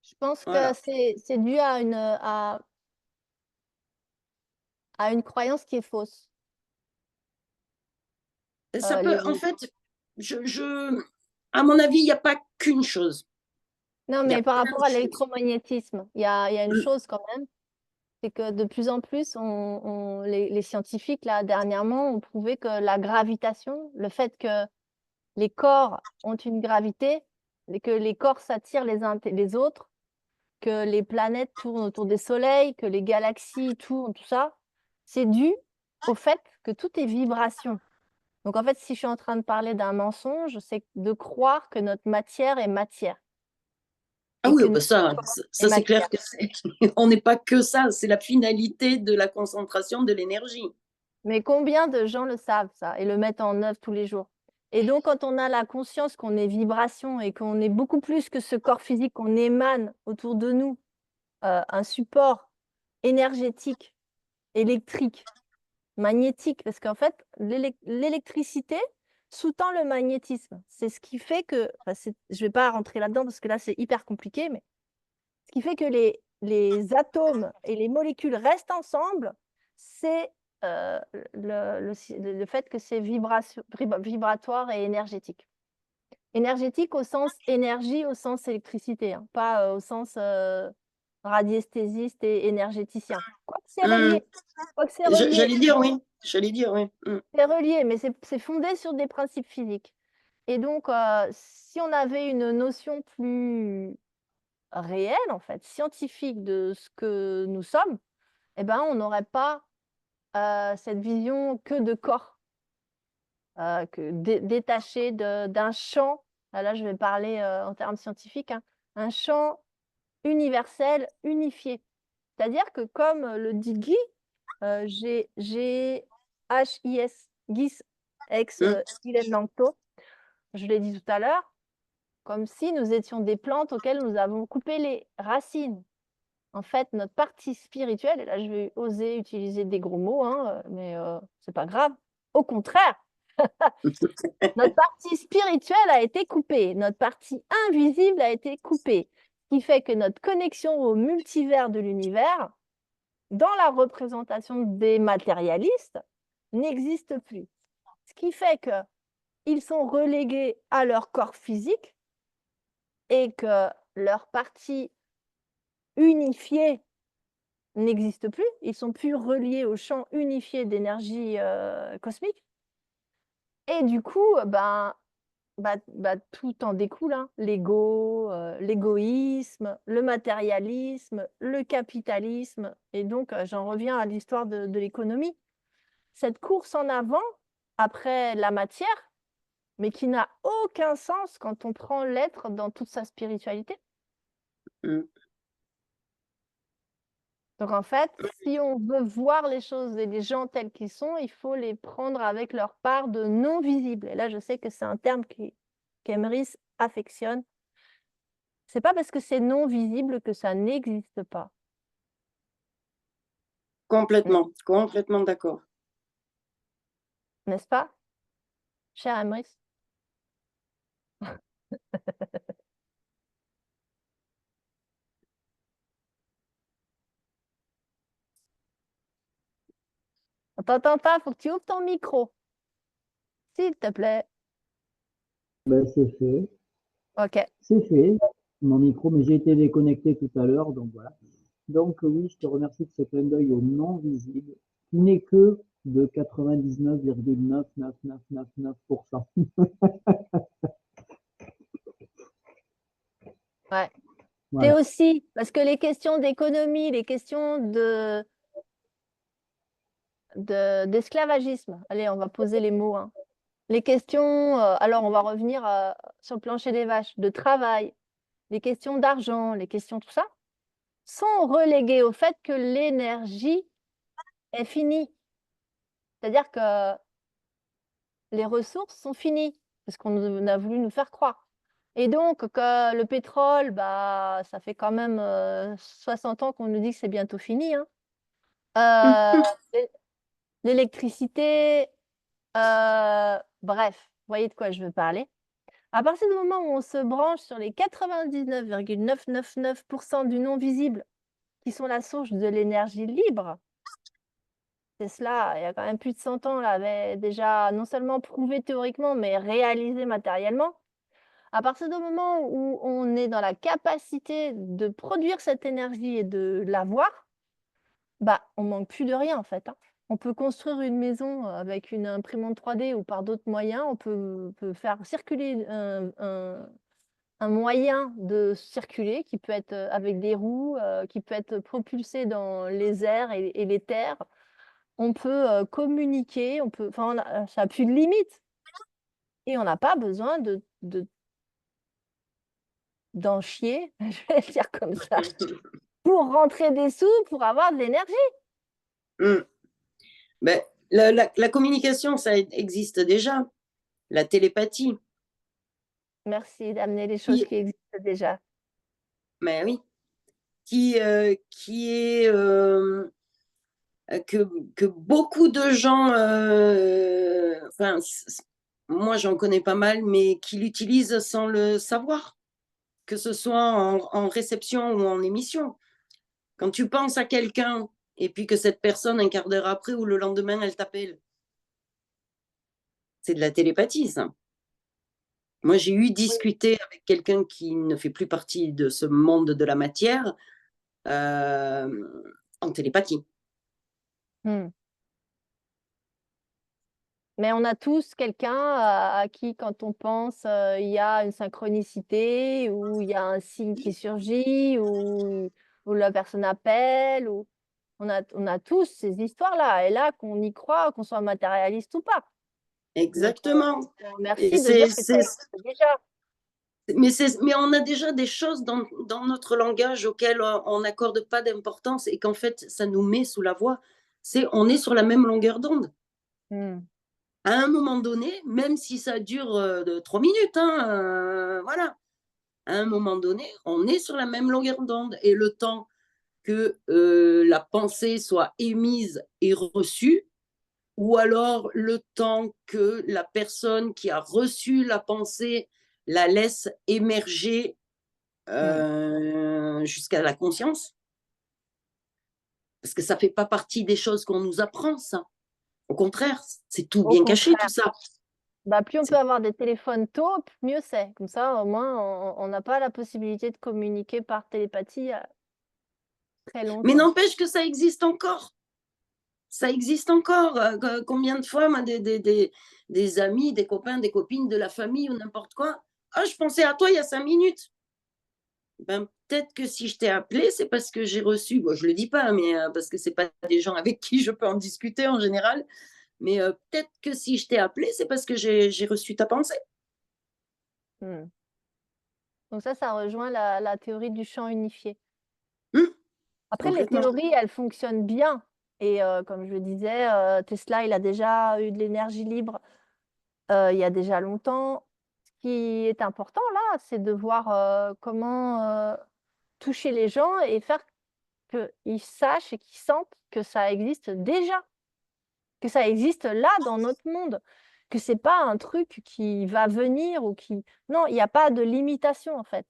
Je pense que Voilà. c'est dû à une croyance qui est fausse. Ça peut, en Les fait, à mon avis, il n'y a pas qu'une chose. Non, Il y a mais par plein rapport de à choses. l'électromagnétisme, il y a une Mm. chose quand même, c'est que de plus en plus, les scientifiques, là, dernièrement, ont prouvé que la gravitation, le fait que les corps ont une gravité, et que les corps s'attirent les uns les autres, que les planètes tournent autour des soleils, que les galaxies tournent, tout ça, c'est dû au fait que tout est vibration. Donc en fait, si je suis en train de parler d'un mensonge, c'est de croire que notre matière est matière Ah et oui, que bah notre ça, corps est c'est matière. clair que on n'est pas que ça, c'est la finalité de la concentration de l'énergie. Mais combien de gens le savent ça et le mettent en œuvre tous les jours? Et donc quand on a la conscience qu'on est vibration et qu'on est beaucoup plus que ce corps physique, qu'on émane autour de nous, un support énergétique, électrique, magnétique, parce qu'en fait, l'électricité sous-tend le magnétisme. C'est ce qui fait que, je ne vais pas rentrer là-dedans parce que là, c'est hyper compliqué, mais ce qui fait que les atomes et les molécules restent ensemble, c'est le fait que c'est vibratoire et énergétique. Énergétique au sens énergie, au sens électricité, hein, pas au sens radiesthésiste et énergéticien. Quoique c'est Mm. relié. Quoique c'est relié. J'allais dire oui, j'allais dire oui. Mm. C'est relié, mais c'est fondé sur des principes physiques. Et donc, si on avait une notion plus réelle, en fait, scientifique de ce que nous sommes, eh ben, on n'aurait pas cette vision que de corps, détaché d'un champ. Là, je vais parler en termes scientifiques, hein, un champ universel, unifié. C'est-à-dire que, comme le dit Guy, G-H-I-S, Gis, ex Mm. Ilen Langto, je l'ai dit tout à l'heure, comme si nous étions des plantes auxquelles nous avons coupé les racines. En fait, notre partie spirituelle, et là je vais oser utiliser des gros mots, hein, mais c'est pas grave. Au contraire, notre partie spirituelle a été coupée, notre partie invisible a été coupée, ce qui fait que notre connexion au multivers de l'univers, dans la représentation des matérialistes, n'existe plus. Ce qui fait qu'ils sont relégués à leur corps physique et que leur partie unifiée n'existe plus. Ils sont plus reliés au champ unifié d'énergie cosmique. Et du coup, tout en découle, hein. L'ego, l'égoïsme, le matérialisme, le capitalisme. Et donc, j'en reviens à l'histoire de l'économie. Cette course en avant après la matière, mais qui n'a aucun sens quand on prend l'être dans toute sa spiritualité. Mm. Donc en fait, si on veut voir les choses et les gens tels qu'ils sont, il faut les prendre avec leur part de non visible. Et là, je sais que c'est un terme qu'Emrys affectionne. C'est pas parce que c'est non visible que ça n'existe pas. Complètement, complètement d'accord. N'est-ce pas, cher Emrys? On t'entend pas, faut que tu ouvres ton micro. S'il te plaît. Ben, c'est fait. OK. C'est fait. Mon micro, mais j'ai été déconnecté tout à l'heure, donc voilà. Donc oui, je te remercie de ce clin d'œil au non visible, qui n'est que de 99,99999%. Ouais. C'est Voilà. aussi, parce que les questions d'économie, les questions d'esclavagisme, allez, on va poser les mots, hein. Les questions, alors on va revenir sur le plancher des vaches, de travail, les questions d'argent, les questions tout ça, sont reléguées au fait que l'énergie est finie. C'est-à-dire que les ressources sont finies. C'est ce qu'on a voulu nous faire croire. Et donc, que le pétrole, bah, ça fait quand même 60 ans qu'on nous dit que c'est bientôt fini, hein. L'électricité, bref, vous voyez de quoi je veux parler. À partir du moment où on se branche sur les 99,999% du non visible, qui sont la source de l'énergie libre, Tesla, il y a quand même plus de 100 ans, l'avait déjà non seulement prouvé théoriquement, mais réalisé matériellement. À partir du moment où on est dans la capacité de produire cette énergie et de l'avoir, bah, on manque plus de rien en fait, hein. On peut construire une maison avec une imprimante 3D ou par d'autres moyens. On peut faire circuler un moyen de circuler qui peut être avec des roues, qui peut être propulsé dans les airs et les terres. On peut communiquer, enfin, ça n'a plus de limite. Et on n'a pas besoin d'en chier, je vais le dire comme ça, pour rentrer des sous, pour avoir de l'énergie. Ben, la communication, ça existe déjà. La télépathie. Merci d'amener les choses qui existent déjà. Mais oui. Qui est que beaucoup de gens, enfin, moi j'en connais pas mal, mais qui l'utilisent sans le savoir, que ce soit en réception ou en émission. Quand tu penses à quelqu'un et puis que cette personne, un quart d'heure après ou le lendemain, elle t'appelle, c'est de la télépathie, ça. Moi, j'ai eu discuté avec quelqu'un qui ne fait plus partie de ce monde de la matière en télépathie. Mais on a tous quelqu'un à qui, quand on pense, il y a une synchronicité, ou il y a un signe qui surgit, ou la personne appelle, ou on a tous ces histoires-là. Et là, qu'on y croit, qu'on soit matérialiste ou pas. Exactement. Donc, merci de dire que ça existe déjà. Mais on a déjà des choses dans notre langage auxquelles on n'accorde pas d'importance et qu'en fait, ça nous met sous la voie. On est sur la même longueur d'onde. À un moment donné, même si ça dure 3 minutes, hein, voilà. À un moment donné, on est sur la même longueur d'onde. Et le temps que la pensée soit émise et reçue, ou alors le temps que la personne qui a reçu la pensée la laisse émerger jusqu'à la conscience. Parce que ça ne fait pas partie des choses qu'on nous apprend, ça. Au contraire, c'est tout bien caché, tout ça. Bah, plus on peut avoir des téléphones tôt, mieux c'est. Comme ça, au moins, on n'a pas la possibilité de communiquer par télépathie très longtemps. Mais n'empêche que ça existe encore. Ça existe encore. Combien de fois, moi, des amis, des copains, des copines, de la famille ou n'importe quoi. Ah, je pensais à toi il y a 5 minutes. Ben, peut-être que si je t'ai appelé, c'est parce que j'ai reçu, bon, je ne le dis pas, mais parce que ce n'est pas des gens avec qui je peux en discuter en général, mais peut-être que si je t'ai appelé, c'est parce que j'ai reçu ta pensée. Donc ça rejoint la théorie du champ unifié. Après, les Complètement. théories, elles fonctionnent bien. Et comme je le disais, Tesla, il a déjà eu de l'énergie libre il y a déjà longtemps. Ce qui est important là, c'est de voir comment toucher les gens et faire qu'ils sachent et qu'ils sentent que ça existe déjà, que ça existe là dans notre monde, que c'est pas un truc qui va venir ou qui... Non, il n'y a pas de limitation en fait.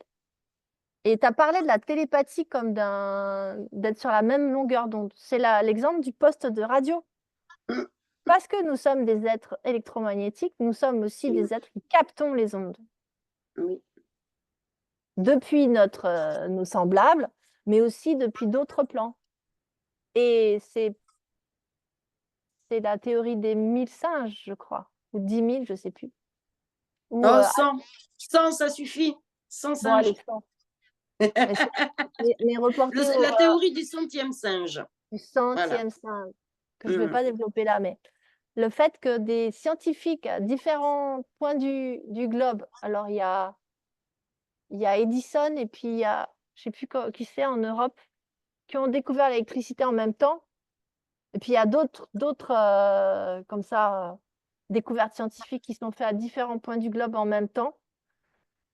Et tu as parlé de la télépathie comme d'être sur la même longueur d'onde. C'est l'exemple du poste de radio. Parce que nous sommes des êtres électromagnétiques, nous sommes aussi des êtres qui captons les ondes. Oui. Depuis nos semblables, mais aussi depuis d'autres plans. Et c'est la théorie des 1000 singes, je crois, ou 10 000, je ne sais plus. Ou, 100. 100, ça suffit. 100 bon, allez, singes. 100. Mais reporté La théorie du 100e singe. du 100e Voilà. singe, que je ne vais pas développer là, mais le fait que des scientifiques à différents points du globe, alors il y a Edison et puis il y a, je ne sais plus qui c'est en Europe, qui ont découvert l'électricité en même temps. Et puis il y a d'autres comme ça, découvertes scientifiques qui sont faites à différents points du globe en même temps,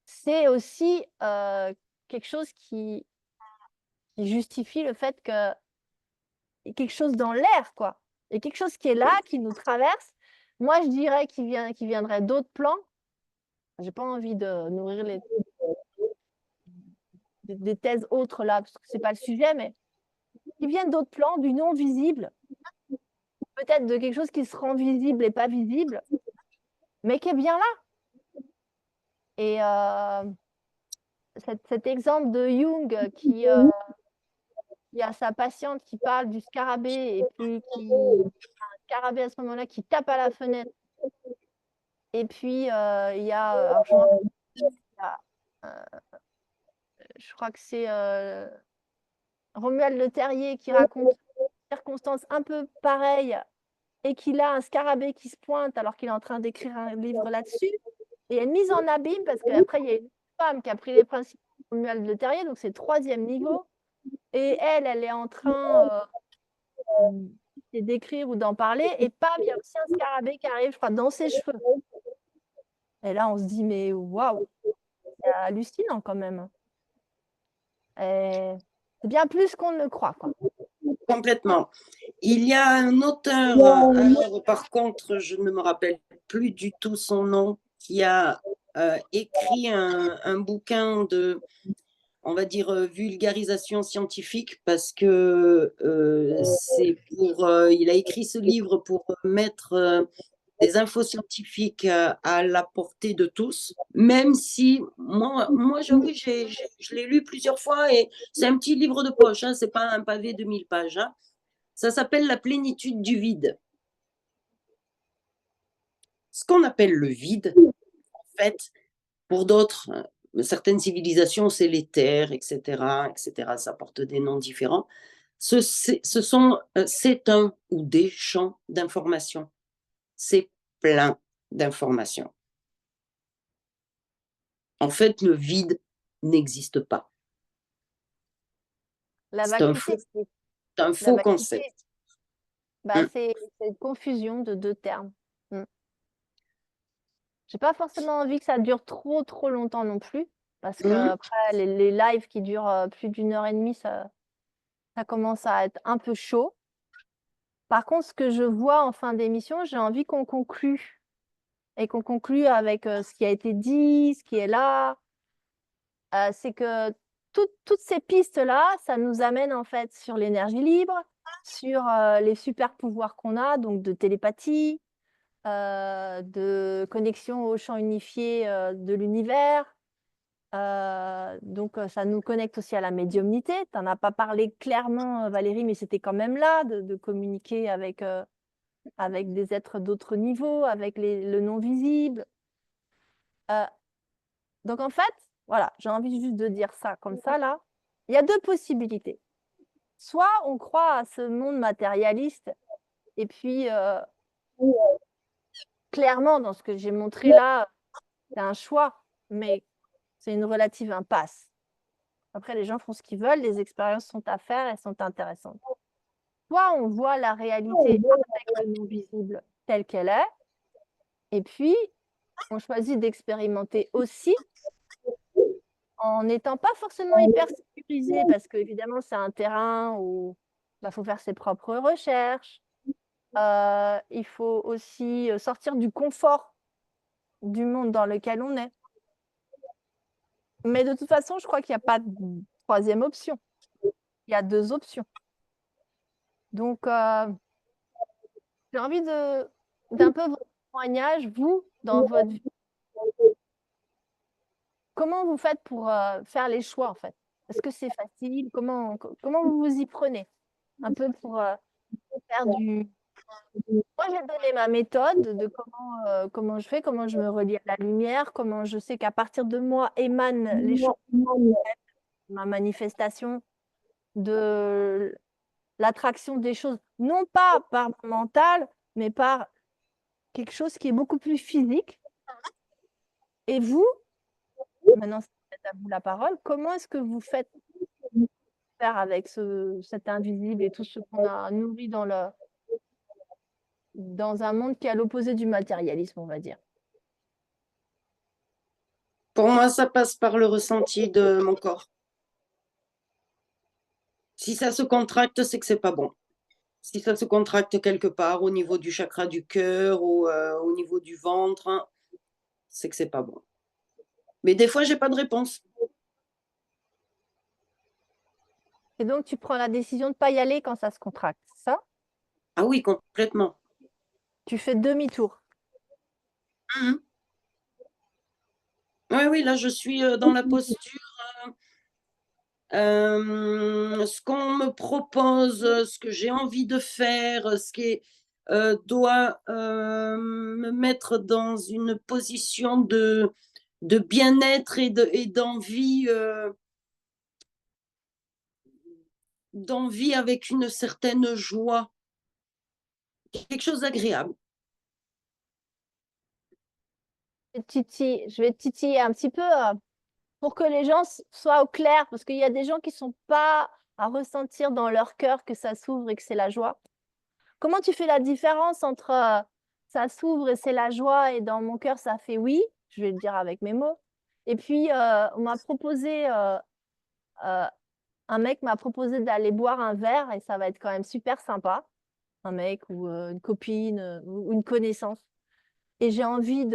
c'est aussi quelque chose qui justifie le fait qu'il y ait quelque chose dans l'air, quoi. Il y a quelque chose qui est là, qui nous traverse. Moi, je dirais qu'il viendrait d'autres plans. J'ai pas envie de nourrir des thèses autres là, parce que c'est pas le sujet, mais qui viennent d'autres plans, du non visible, peut-être de quelque chose qui se rend visible et pas visible, mais qui est bien là. Et cet exemple de Jung qui a sa patiente qui parle du scarabée et puis un scarabée à ce moment-là qui tape à la fenêtre. Et puis il y a, alors je crois que c'est Romuald Le Terrier qui raconte une circonstance un peu pareille et qu'il a un scarabée qui se pointe alors qu'il est en train d'écrire un livre là-dessus. Et il y a une mise en abîme parce qu'après, il y a une femme qui a pris les principes de Romuald Le Terrier, donc c'est 3e niveau. Et elle est en train d'écrire ou d'en parler. Et pam, il y a aussi un scarabée qui arrive, je crois, dans ses cheveux. Et là, on se dit, mais waouh, c'est hallucinant quand même. C'est bien plus qu'on ne le croit, quoi. Complètement. Il y a un auteur, alors, par contre, je ne me rappelle plus du tout son nom, qui a écrit un bouquin de, on va dire, vulgarisation scientifique, parce que il a écrit ce livre pour mettre des infos scientifiques à la portée de tous, même si moi j'avoue, je l'ai lu plusieurs fois et c'est un petit livre de poche, hein, c'est pas un pavé de 1000 pages. Hein. Ça s'appelle La plénitude du vide. Ce qu'on appelle le vide, en fait, pour d'autres, certaines civilisations, c'est l'éther, etc., etc. Ça porte des noms différents. C'est un ou des champs d'information. C'est plein d'informations. En fait, le vide n'existe pas. La C'est un vacuité, faux concept. C'est une confusion de deux termes. J'ai pas forcément envie que ça dure trop longtemps non plus, parce que après les lives qui durent plus d'1h30, ça commence à être un peu chaud. Par contre, ce que je vois en fin d'émission, j'ai envie qu'on conclue et qu'on conclue avec ce qui a été dit, ce qui est là. C'est que toutes ces pistes-là, ça nous amène en fait sur l'énergie libre, sur les super pouvoirs qu'on a, donc de télépathie, de connexion au champ unifié de l'univers. Donc, ça nous connecte aussi à la médiumnité. Tu n'en as pas parlé clairement, Valérie, mais c'était quand même là, de communiquer avec des êtres d'autres niveaux, avec le non-visible. Donc, en fait, voilà, j'ai envie juste de dire ça comme ça, là. Il y a deux possibilités. Soit on croit à ce monde matérialiste, et puis, clairement, dans ce que j'ai montré là, c'est un choix, mais c'est une relative impasse. Après, les gens font ce qu'ils veulent, les expériences sont à faire, elles sont intéressantes. Soit on voit la réalité avec le non-visible telle qu'elle est, et puis on choisit d'expérimenter aussi en n'étant pas forcément hyper sécurisé, parce qu'évidemment, c'est un terrain où il faut faire ses propres recherches. Il faut aussi sortir du confort du monde dans lequel on est. Mais de toute façon, je crois qu'il n'y a pas de troisième option. Il y a deux options. Donc, j'ai envie d'un peu votre témoignage, vous, dans votre vie. Comment vous faites pour faire les choix, en fait? Est-ce que c'est facile? Comment vous vous y prenez? Un peu pour faire du... Moi, j'ai donné ma méthode de comment je fais, comment je me relie à la lumière, comment je sais qu'à partir de moi émanent les choses, ma manifestation de l'attraction des choses, non pas par mon mental, mais par quelque chose qui est beaucoup plus physique. Et vous, maintenant, c'est à vous la parole, comment est-ce que vous faites faire avec cet invisible et tout ce qu'on a nourri dans dans un monde qui est à l'opposé du matérialisme, on va dire. Pour moi, ça passe par le ressenti de mon corps. Si ça se contracte, c'est que c'est pas bon. Si ça se contracte quelque part au niveau du chakra du cœur ou au niveau du ventre, hein, c'est que c'est pas bon. Mais des fois, j'ai pas de réponse. Et donc, tu prends la décision de ne pas y aller quand ça se contracte, c'est ça? Ah oui, complètement. Tu fais demi-tour. Mhm. Oui, oui, là, je suis dans la posture. Ce qu'on me propose, ce que j'ai envie de faire, ce qui doit me mettre dans une position de bien-être et d'envie avec une certaine joie, quelque chose d'agréable. Je vais titiller un petit peu pour que les gens soient au clair, parce qu'il y a des gens qui ne sont pas à ressentir dans leur cœur que ça s'ouvre et que c'est la joie. Comment tu fais la différence entre ça s'ouvre et c'est la joie et dans mon cœur ça fait oui, je vais le dire avec mes mots. Et puis on m'a proposé, un mec m'a proposé d'aller boire un verre et ça va être quand même super sympa, un mec ou une copine ou une connaissance. Et j'ai envie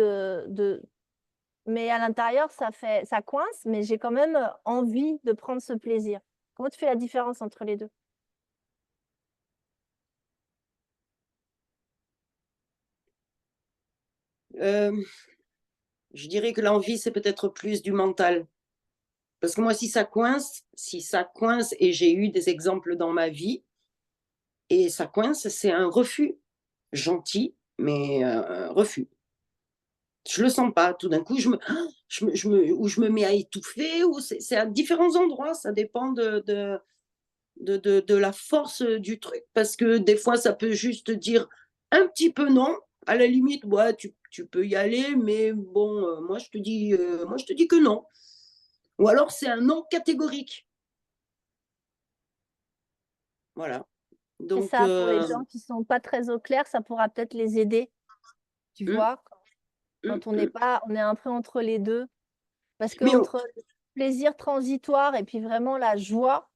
mais à l'intérieur ça coince, mais j'ai quand même envie de prendre ce plaisir. Comment tu fais la différence entre les deux? Je dirais que l'envie, c'est peut-être plus du mental. Parce que moi, si ça coince, et j'ai eu des exemples dans ma vie, et ça coince, c'est un refus. Gentil, mais un refus. Je le sens pas. Tout d'un coup, ou je me mets à étouffer, ou c'est à différents endroits. Ça dépend de la force du truc. Parce que des fois, ça peut juste dire un petit peu non. À la limite, ouais, tu peux y aller, mais bon, moi, je te dis que non. Ou alors, c'est un non catégorique. Voilà. C'est Donc, ça, pour les gens qui sont pas très au clair, ça pourra peut-être les aider, tu vois? Quand on est un peu entre les 2. Parce mais qu'entre le plaisir transitoire et puis vraiment la joie,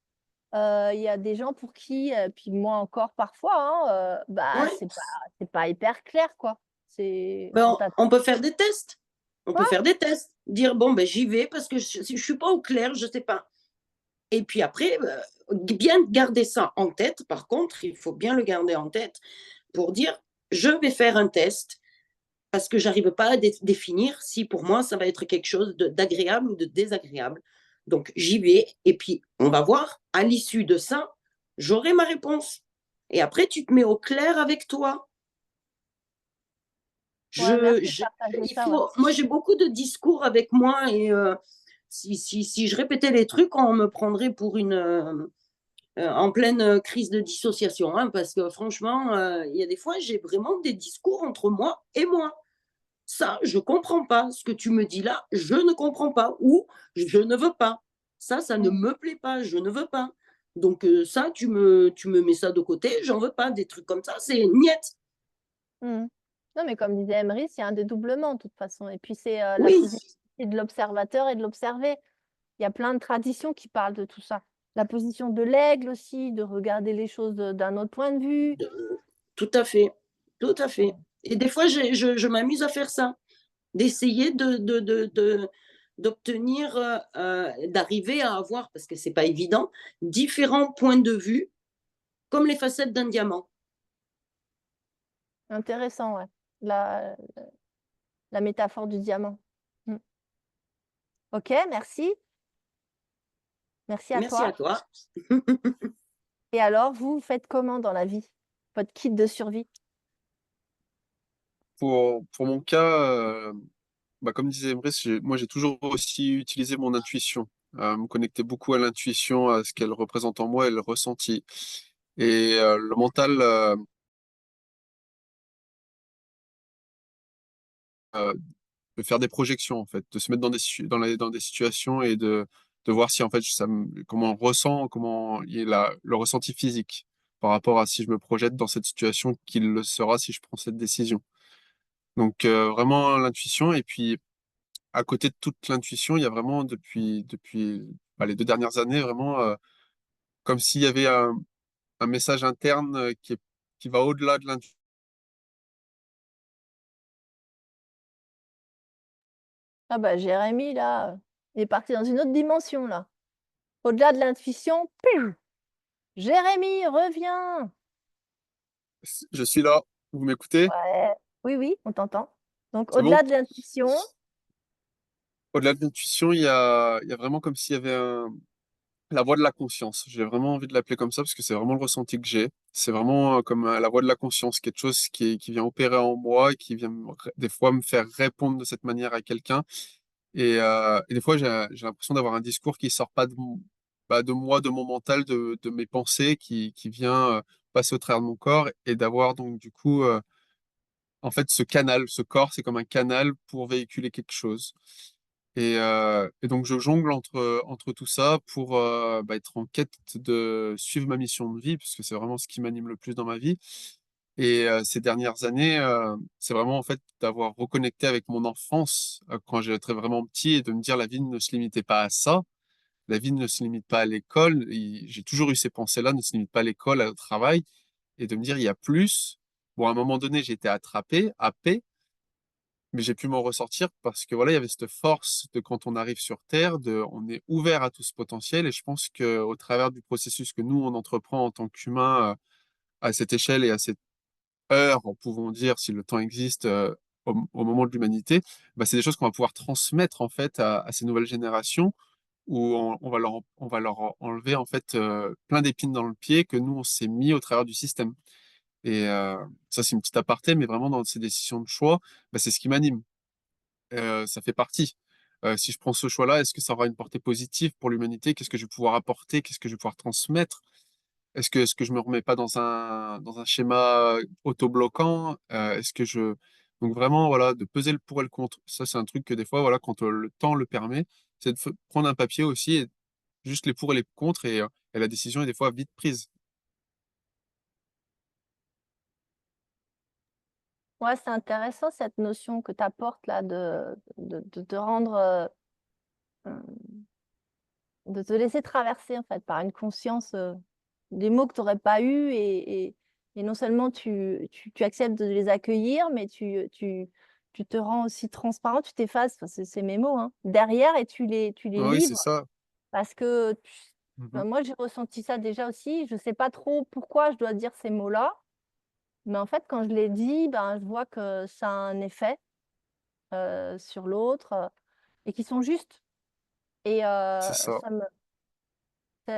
il y a des gens pour qui, puis moi encore parfois, hein, bah, ouais. c'est pas hyper clair, quoi. C'est Ben, on t'a on peut faire des tests. On peut ouais, faire des tests. Dire, bon, ben, j'y vais parce que je ne suis pas au clair, je ne sais pas. Et puis après, bien garder ça en tête. Par contre, il faut bien le garder en tête pour dire, je vais faire un test parce que j'arrive pas à définir si pour moi, ça va être quelque chose d'agréable ou de désagréable. Donc, j'y vais et puis on va voir. À l'issue de ça, j'aurai ma réponse. Et après, tu te mets au clair avec toi. ouais, Je, merci de je, partager ça, ouais. moi, j'ai beaucoup de discours avec moi et si je répétais les trucs, on me prendrait pour en pleine crise de dissociation, hein, parce que franchement, il y a des fois, j'ai vraiment des discours entre moi et moi. Ça, je comprends pas. Ce que tu me dis là, je ne comprends pas ou je ne veux pas. Ça ne Mmh. me plaît pas, je ne veux pas. Donc ça, tu me mets ça de côté, j'en veux pas. Des trucs comme ça, c'est niet. Mmh. Non, mais comme disait Emrys, il y a un dédoublement de toute façon et puis c'est, la Oui, position de l'observateur et de l'observé. Il y a plein de traditions qui parlent de tout ça. La position de l'aigle aussi, de regarder les choses, d'un autre point de vue. tout à fait, tout à fait. Et des fois, je m'amuse à faire ça, d'essayer d'obtenir, d'arriver à avoir, parce que c'est pas évident, différents points de vue, comme les facettes d'un diamant. Intéressant, ouais. La la métaphore du diamant. Mmh. OK, merci. Merci à Merci à toi. toi. Et alors, vous faites comment dans la vie? Votre kit de survie? Pour mon cas, bah, comme disait Brice, moi j'ai toujours aussi utilisé mon intuition, me connecter beaucoup à l'intuition, à ce qu'elle représente en moi et le ressenti. Et le mental, euh, de faire des projections en fait, de se mettre dans des situations et de voir si en fait comment on ressent, comment il y a le ressenti physique. par rapport à si je me projette dans cette situation qu'il le sera si je prends cette décision. Donc vraiment l'intuition. Et puis à côté de toute l'intuition, il y a vraiment depuis les 2 dernières années, vraiment comme s'il y avait un message interne qui va au-delà de l'intuition. Ah bah Jérémy, là, il est parti dans une autre dimension, là. Au-delà de l'intuition, piou. Jérémy, reviens. Je suis là, vous m'écoutez? Ouais. Oui, oui, on t'entend. Donc, C'est bon? au-delà de l'intuition, Au-delà de l'intuition, il y a vraiment comme s'il y avait la voix de la conscience. J'ai vraiment envie de l'appeler comme ça parce que c'est vraiment le ressenti que j'ai. C'est vraiment comme la voix de la conscience, quelque chose qui vient opérer en moi, qui vient des fois me faire répondre de cette manière à quelqu'un. Et des fois, j'ai l'impression d'avoir un discours qui sort pas de moi, de mon mental, de mes pensées, qui vient passer au travers de mon corps et d'avoir donc du coup, en fait, ce canal, ce corps, c'est comme un canal pour véhiculer quelque chose. Et donc, je jongle entre tout ça pour être en quête de suivre ma mission de vie, parce que c'est vraiment ce qui m'anime le plus dans ma vie. Et ces dernières années, c'est vraiment en fait d'avoir reconnecté avec mon enfance quand j'étais vraiment petit et de me dire la vie ne se limitait pas à ça. La vie ne se limite pas à l'école. J'ai toujours eu ces pensées-là, ne se limite pas à l'école, au travail. Et de me dire, il y a plus. Bon, à un moment donné, j'ai été attrapé, happé, mais j'ai pu m'en ressortir parce que voilà, il y avait cette force de quand on arrive sur Terre, on est ouvert à tout ce potentiel. Et je pense que au travers du processus que nous, on entreprend en tant qu'humains à cette échelle et à cette heure, pouvons dire, si le temps existe, au moment de l'humanité, bah, c'est des choses qu'on va pouvoir transmettre en fait à ces nouvelles générations où on va leur enlever en fait plein d'épines dans le pied que nous on s'est mis au travers du système. Et ça c'est une petite aparté, mais vraiment dans ces décisions de choix, bah, c'est ce qui m'anime. Ça fait partie. Si je prends ce choix-là, est-ce que ça aura une portée positive pour l'humanité? Qu'est-ce que je vais pouvoir apporter? Qu'est-ce que je vais pouvoir transmettre? Est-ce que je me remets pas dans un schéma auto-bloquant? Donc vraiment, voilà, de peser le pour et le contre. Ça, c'est un truc que des fois, voilà, quand le temps le permet, c'est de prendre un papier aussi et juste les pour et les contre et la décision est des fois vite prise. ouais, c'est intéressant cette notion que tu apportes là de te rendre, euh, de te laisser traverser en fait par une conscience des mots que tu n'aurais pas eu et non seulement tu acceptes de les accueillir, mais tu te rends aussi transparent, tu t'effaces, enfin, c'est mes mots, hein, derrière et tu les Ah oui, c'est livres ça. parce que Mhm. enfin, moi j'ai ressenti ça déjà aussi, je ne sais pas trop pourquoi je dois dire ces mots-là, mais en fait quand je les dis, ben, je vois que ça a un effet sur l'autre et qui sont justes. Et C'est ça. ça me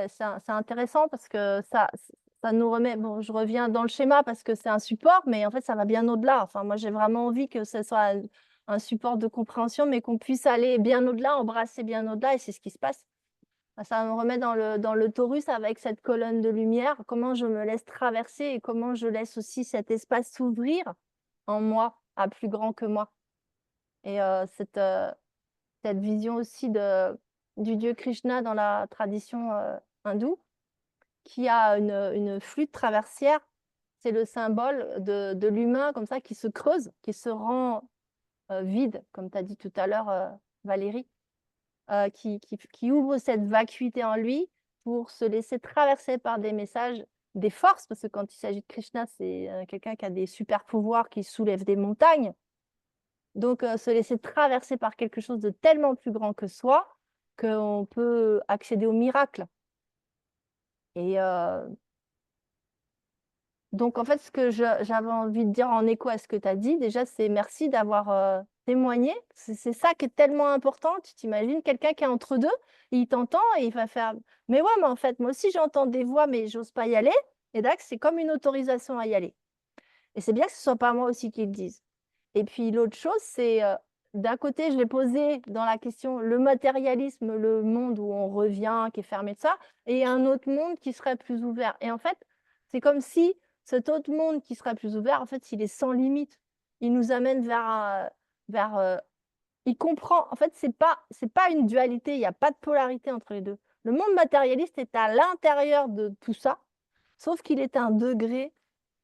c'est intéressant parce que ça nous remet bon, je reviens dans le schéma parce que c'est un support, mais en fait, ça va bien au-delà. Enfin, moi, j'ai vraiment envie que ce soit un support de compréhension, mais qu'on puisse aller bien au-delà, embrasser bien au-delà et c'est ce qui se passe. Ça me remet dans le torus avec cette colonne de lumière, comment je me laisse traverser et comment je laisse aussi cet espace s'ouvrir en moi, à plus grand que moi. Et cette vision aussi du dieu Krishna dans la tradition hindoue, qui a une flûte traversière. C'est le symbole de l'humain comme ça qui se creuse, qui se rend vide, comme tu as dit tout à l'heure, Valérie, qui ouvre cette vacuité en lui pour se laisser traverser par des messages, des forces, parce que quand il s'agit de Krishna, c'est quelqu'un qui a des super pouvoirs, qui soulève des montagnes. Donc, se laisser traverser par quelque chose de tellement plus grand que soi qu'on peut accéder au miracle. Et donc, en fait, ce que j'avais envie de dire en écho à ce que tu as dit, déjà, c'est merci d'avoir témoigné. C'est ça qui est tellement important. Tu t'imagines quelqu'un qui est entre deux, il t'entend et il va faire mais ouais, mais en fait, moi aussi, j'entends des voix, mais j'ose pas y aller. Et là, c'est comme une autorisation à y aller. Et c'est bien que ce soit pas moi aussi qui le dise. Et puis l'autre chose, c'est d'un côté, je l'ai posé dans la question le matérialisme, le monde où on revient, qui est fermé de ça, et un autre monde qui serait plus ouvert. Et en fait, c'est comme si cet autre monde qui serait plus ouvert, en fait, il est sans limite. Il nous amène vers il comprend. En fait, c'est pas une dualité, il n'y a pas de polarité entre les deux. Le monde matérialiste est à l'intérieur de tout ça. sauf qu'il est un degré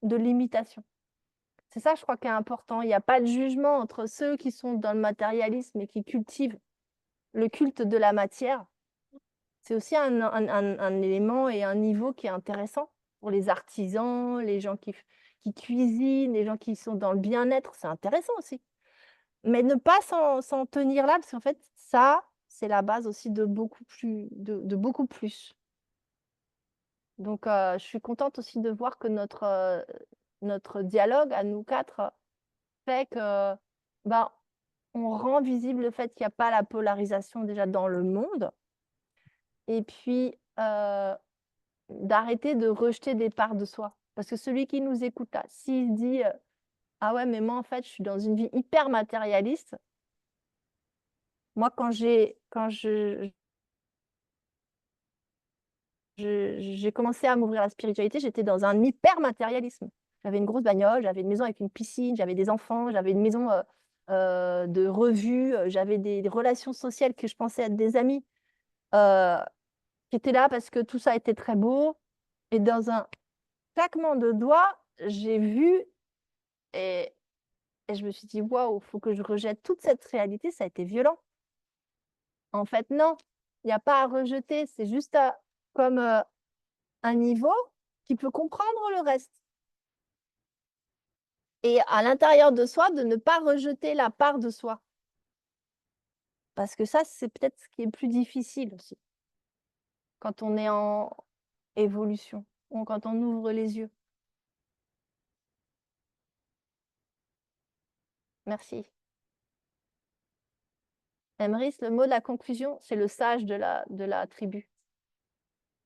de limitation. C'est ça, je crois, qui est important. Il n'y a pas de jugement entre ceux qui sont dans le matérialisme et qui cultivent le culte de la matière. C'est aussi un élément et un niveau qui est intéressant pour les artisans, les gens qui cuisinent, les gens qui sont dans le bien-être. C'est intéressant aussi. Mais ne pas s'en tenir là, parce qu'en fait, ça, c'est la base aussi de beaucoup plus. Beaucoup plus. Donc, je suis contente aussi de voir que notre dialogue à nous quatre fait que ben, on rend visible le fait qu'il n'y a pas la polarisation déjà dans le monde. Et puis, d'arrêter de rejeter des parts de soi. Parce que celui qui nous écoute là, s'il dit ah ouais, mais moi en fait, je suis dans une vie hyper matérialiste. Moi, quand j'ai commencé à m'ouvrir à la spiritualité, j'étais dans un hyper matérialisme. J'avais une grosse bagnole, j'avais une maison avec une piscine, j'avais des enfants, j'avais une maison de revue, j'avais des relations sociales que je pensais être des amis qui étaient là parce que tout ça était très beau. Et dans un claquement de doigts, j'ai vu et je me suis dit waouh, il faut que je rejette toute cette réalité. Ça a été violent. En fait, non, il n'y a pas à rejeter. C'est juste comme un niveau qui peut comprendre le reste. Et à l'intérieur de soi, de ne pas rejeter la part de soi. Parce que ça, c'est peut-être ce qui est plus difficile aussi. Quand on est en évolution, ou quand on ouvre les yeux. Merci. Emrys, le mot de la conclusion, c'est le sage de la tribu.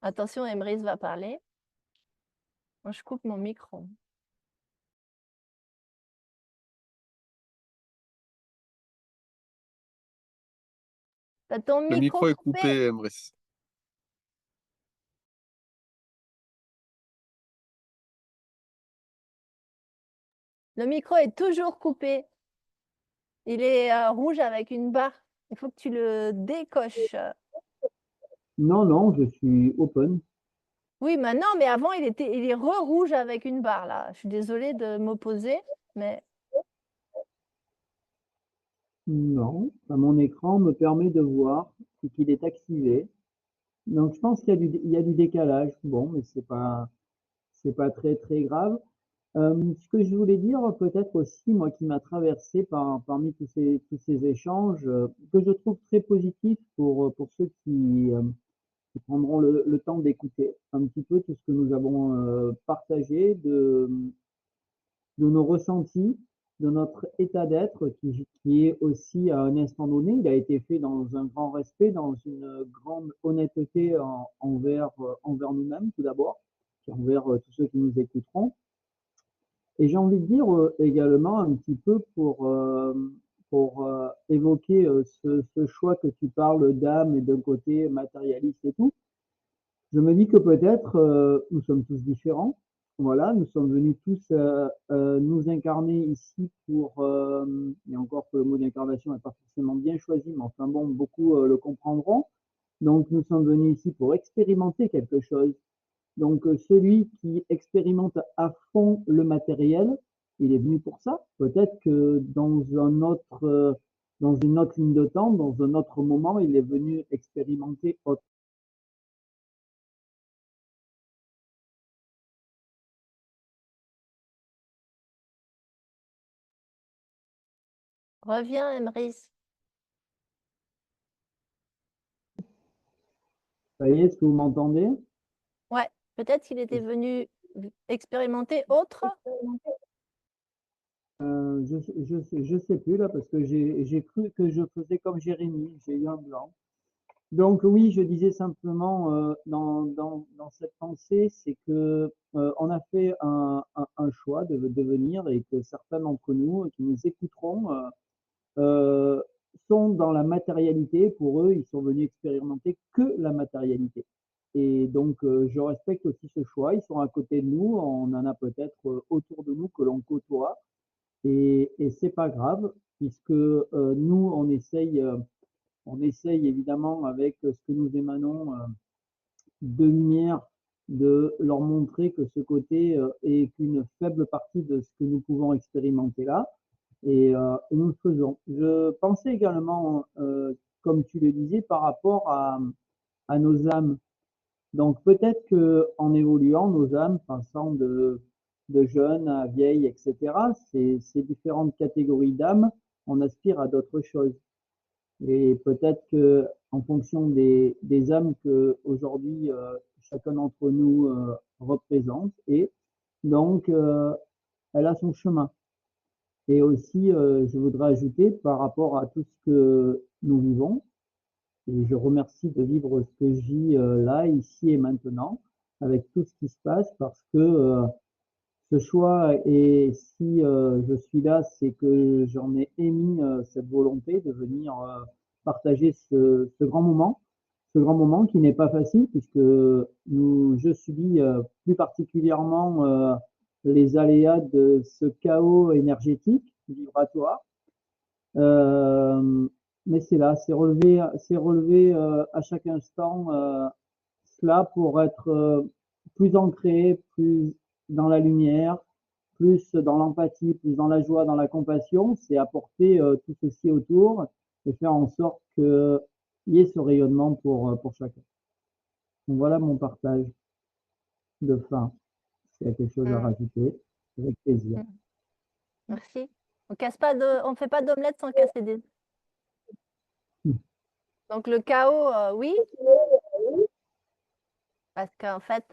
Attention, Emrys va parler. Moi, je coupe mon micro. T'as ton Le micro est coupé. coupé, Emrys. Le micro est toujours coupé. Il est rouge avec une barre. Il faut que tu le décoches. Non, non, je suis open. Oui, maintenant, mais avant, il est rouge avec une barre, là. Je suis désolée de m'opposer, mais Non, enfin, mon écran me permet de voir qu'il est activé. Donc, je pense qu'il y a du décalage. Bon, mais c'est pas très, très grave. Ce que je voulais dire, peut-être aussi, moi, qui m'a traversé parmi tous ces échanges, que je trouve très positif pour ceux qui prendront le temps d'écouter un petit peu tout ce que nous avons partagé de nos ressentis, de notre état d'être qui est aussi à un instant donné, il a été fait dans un grand respect, dans une grande honnêteté envers nous-mêmes tout d'abord, puis envers tous ceux qui nous écouteront. Et j'ai envie de dire également un petit peu pour évoquer ce choix que tu parles d'âme et d'un côté matérialiste et tout. Je me dis que peut-être nous sommes tous différents. Voilà, nous sommes venus tous nous incarner ici et encore que le mot d'incarnation n'est pas forcément bien choisi, mais enfin bon, beaucoup le comprendront. Donc nous sommes venus ici pour expérimenter quelque chose. Donc celui qui expérimente à fond le matériel, il est venu pour ça. Peut-être que dans une autre ligne de temps, dans un autre moment, il est venu expérimenter autre. reviens, Emrys. Ça y est, est-ce que vous m'entendez? Ouais, peut-être qu'il était venu expérimenter autre. Je sais plus là parce que j'ai cru que je faisais comme Jérémie, j'ai eu un blanc. Donc oui, je disais simplement dans cette pensée, c'est que on a fait un choix de venir et que certains d'entre nous qui nous écouteront euh, sont dans la matérialité. Pour eux, ils sont venus expérimenter que la matérialité. Et donc, je respecte aussi ce choix. Ils sont à côté de nous. On en a peut-être autour de nous que l'on côtoie. Et c'est pas grave, puisque nous, on essaye évidemment avec ce que nous émanons de lumière de leur montrer que ce côté est qu'une faible partie de ce que nous pouvons expérimenter là. Et nous le faisons. Je pensais également, comme tu le disais, par rapport à nos âmes. Donc peut-être qu'en évoluant, nos âmes, passant de jeunes à vieilles, etc., ces différentes catégories d'âmes, on aspire à d'autres choses. Et peut-être que en fonction des âmes que aujourd'hui chacun d'entre nous représente, et donc elle a son chemin. Et aussi, je voudrais ajouter par rapport à tout ce que nous vivons, et je remercie de vivre ce que je vis là, ici et maintenant, avec tout ce qui se passe, parce que ce choix, et si je suis là, c'est que j'en ai émis cette volonté de venir partager ce grand moment qui n'est pas facile, puisque je subis plus particulièrement les aléas de ce chaos énergétique, vibratoire. Mais c'est là, c'est relevé à chaque instant cela pour être plus ancré, plus dans la lumière, plus dans l'empathie, plus dans la joie, dans la compassion. C'est apporter tout ceci autour et faire en sorte qu'il y ait ce rayonnement pour chacun. Donc voilà mon partage de fin. S'il y a quelque chose à rajouter, avec plaisir. Merci. On fait pas d'omelette sans casser des œufs. Donc le chaos, oui, parce qu'en fait,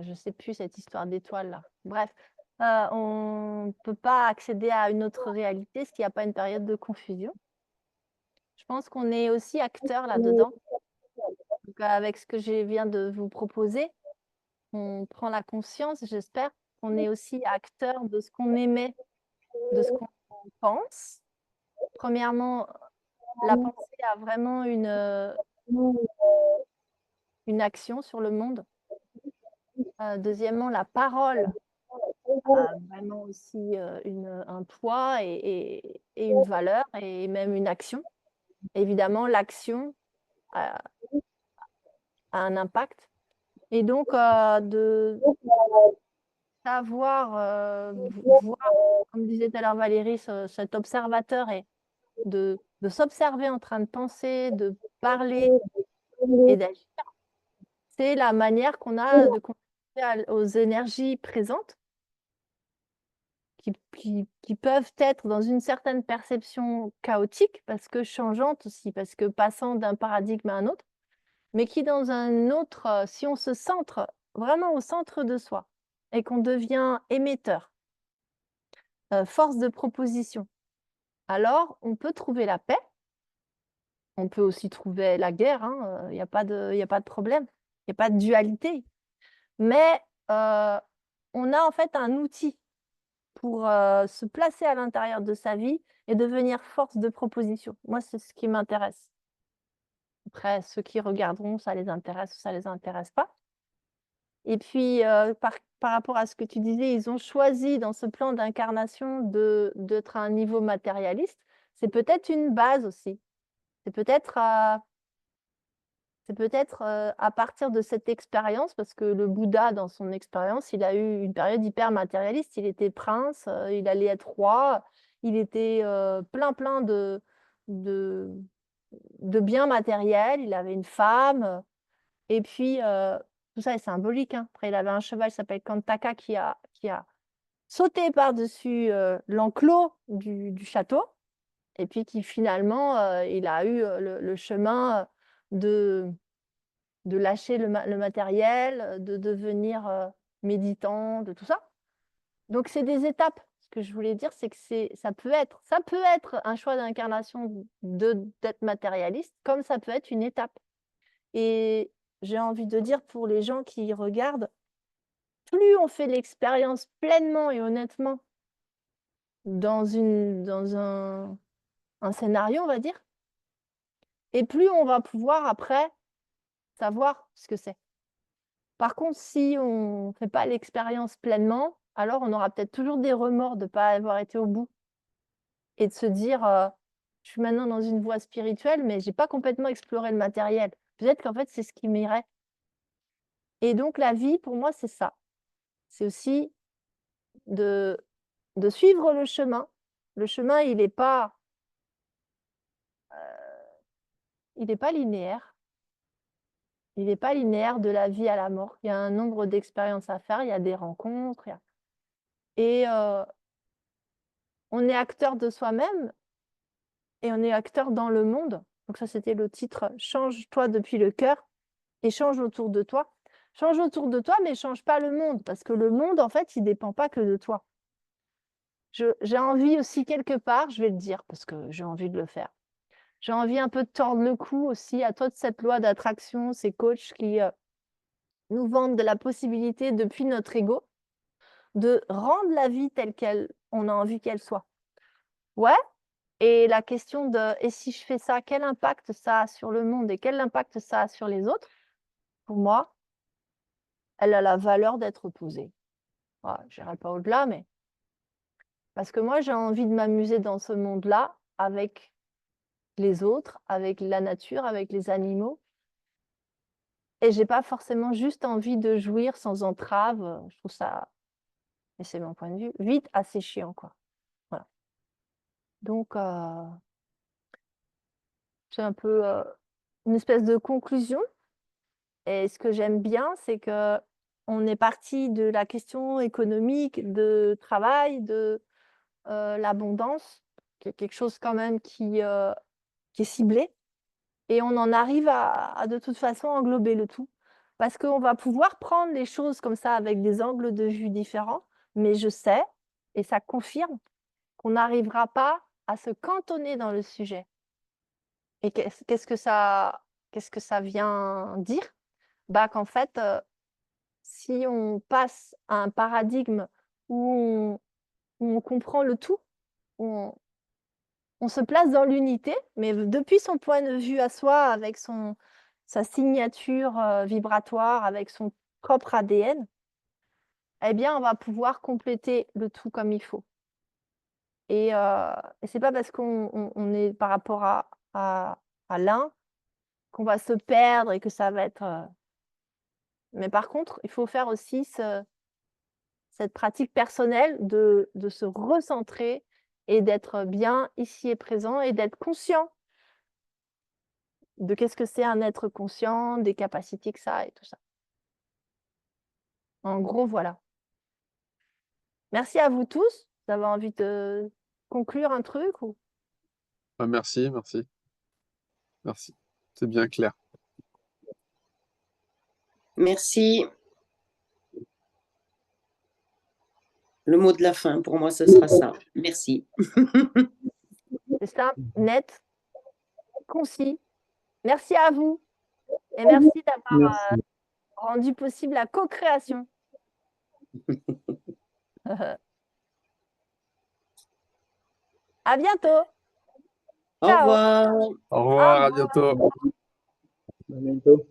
je sais plus cette histoire d'étoiles là. Bref, on peut pas accéder à une autre réalité s'il n'y a pas une période de confusion. Je pense qu'on est aussi acteur là-dedans. Donc, avec ce que je viens de vous proposer, on prend la conscience, j'espère, qu'on est aussi acteur de ce qu'on émet, de ce qu'on pense. Premièrement, la pensée a vraiment une action sur le monde. Deuxièmement, la parole a vraiment aussi un poids et une valeur et même une action. Évidemment, l'action a un impact. Et donc, de savoir voir, comme disait tout à l'heure Valérie, cet observateur et de s'observer en train de penser, de parler et d'agir, c'est la manière qu'on a de connecter aux énergies présentes qui peuvent être dans une certaine perception chaotique, parce que changeante aussi, parce que passant d'un paradigme à un autre, mais qui dans un autre, si on se centre vraiment au centre de soi et qu'on devient émetteur, force de proposition, alors on peut trouver la paix. On peut aussi trouver la guerre, il n'y a pas de problème, il n'y a pas de dualité. Mais on a en fait un outil pour se placer à l'intérieur de sa vie et devenir force de proposition. Moi, c'est ce qui m'intéresse. Après, ceux qui regarderont, ça les intéresse ou ça les intéresse pas. Et puis, par rapport à ce que tu disais, ils ont choisi dans ce plan d'incarnation d'être à un niveau matérialiste. C'est peut-être une base aussi. C'est peut-être à partir de cette expérience, parce que le Bouddha, dans son expérience, il a eu une période hyper matérialiste. Il était prince, il allait être roi, il était plein de biens matériels, il avait une femme, et puis tout ça est symbolique. Après, il avait un cheval qui s'appelle Kantaka qui a sauté par-dessus l'enclos du château, et puis qui finalement, il a eu le chemin de lâcher le matériel, de devenir méditant, de tout ça. Donc, c'est des étapes. Ce que je voulais dire, c'est que ça peut être un choix d'incarnation d'être matérialiste, comme ça peut être une étape. Et j'ai envie de dire pour les gens qui regardent, plus on fait l'expérience pleinement et honnêtement dans un scénario, on va dire, et plus on va pouvoir après savoir ce que c'est. Par contre, si on ne fait pas l'expérience pleinement, alors on aura peut-être toujours des remords de ne pas avoir été au bout et de se dire je suis maintenant dans une voie spirituelle, mais je n'ai pas complètement exploré le matériel. Peut-être qu'en fait, c'est ce qui m'irait. Et donc, la vie, pour moi, c'est ça. C'est aussi de suivre le chemin. Le chemin, il n'est pas linéaire. Il n'est pas linéaire de la vie à la mort. Il y a un nombre d'expériences à faire, il y a des rencontres. Et on est acteur de soi-même et on est acteur dans le monde. Donc ça, c'était le titre « Change-toi depuis le cœur et change autour de toi ». Change autour de toi, mais change pas le monde, parce que le monde, en fait, il dépend pas que de toi. J'ai envie aussi quelque part, je vais le dire, parce que j'ai envie de le faire. J'ai envie un peu de tordre le cou aussi à toute cette loi d'attraction, ces coachs qui nous vendent de la possibilité depuis notre ego de rendre la vie telle qu'on a envie qu'elle soit. Ouais, et la question de « et si je fais ça, quel impact ça a sur le monde et quel impact ça a sur les autres ?» Pour moi, elle a la valeur d'être posée. Voilà, je n'irai pas au-delà, mais parce que moi, j'ai envie de m'amuser dans ce monde-là avec les autres, avec la nature, avec les animaux. Et j'ai pas forcément juste envie de jouir sans entrave. Je trouve ça, et c'est mon point de vue, vite assez chiant, quoi. Voilà. Donc, c'est un peu une espèce de conclusion. Et ce que j'aime bien, c'est que on est parti de la question économique, de travail, de l'abondance, qui est quelque chose quand même qui est ciblé. Et on en arrive à de toute façon englober le tout. Parce qu'on va pouvoir prendre les choses comme ça avec des angles de vue différents, mais je sais, et ça confirme, qu'on n'arrivera pas à se cantonner dans le sujet. Et qu'est-ce que ça vient dire? Bah, qu'en fait, si on passe à un paradigme où on comprend le tout, où on se place dans l'unité, mais depuis son point de vue à soi, avec sa signature vibratoire, avec son propre ADN, eh bien, on va pouvoir compléter le tout comme il faut. Et c'est pas parce qu'on est par rapport à l'un qu'on va se perdre et que ça va être. Mais par contre, il faut faire aussi cette pratique personnelle de se recentrer et d'être bien ici et présent et d'être conscient de qu'est-ce que c'est un être conscient, des capacités que ça a et tout ça. En gros, voilà. Merci à vous tous. Vous avez envie de conclure un truc ou... Merci, merci. Merci. C'est bien clair. Merci. Le mot de la fin, pour moi, ce sera ça. Merci. C'est simple, net, concis. Merci à vous et merci d'avoir Merci. rendu possible la co-création. À bientôt. Au Ciao. revoir. Au revoir, à revoir. bientôt. À bientôt.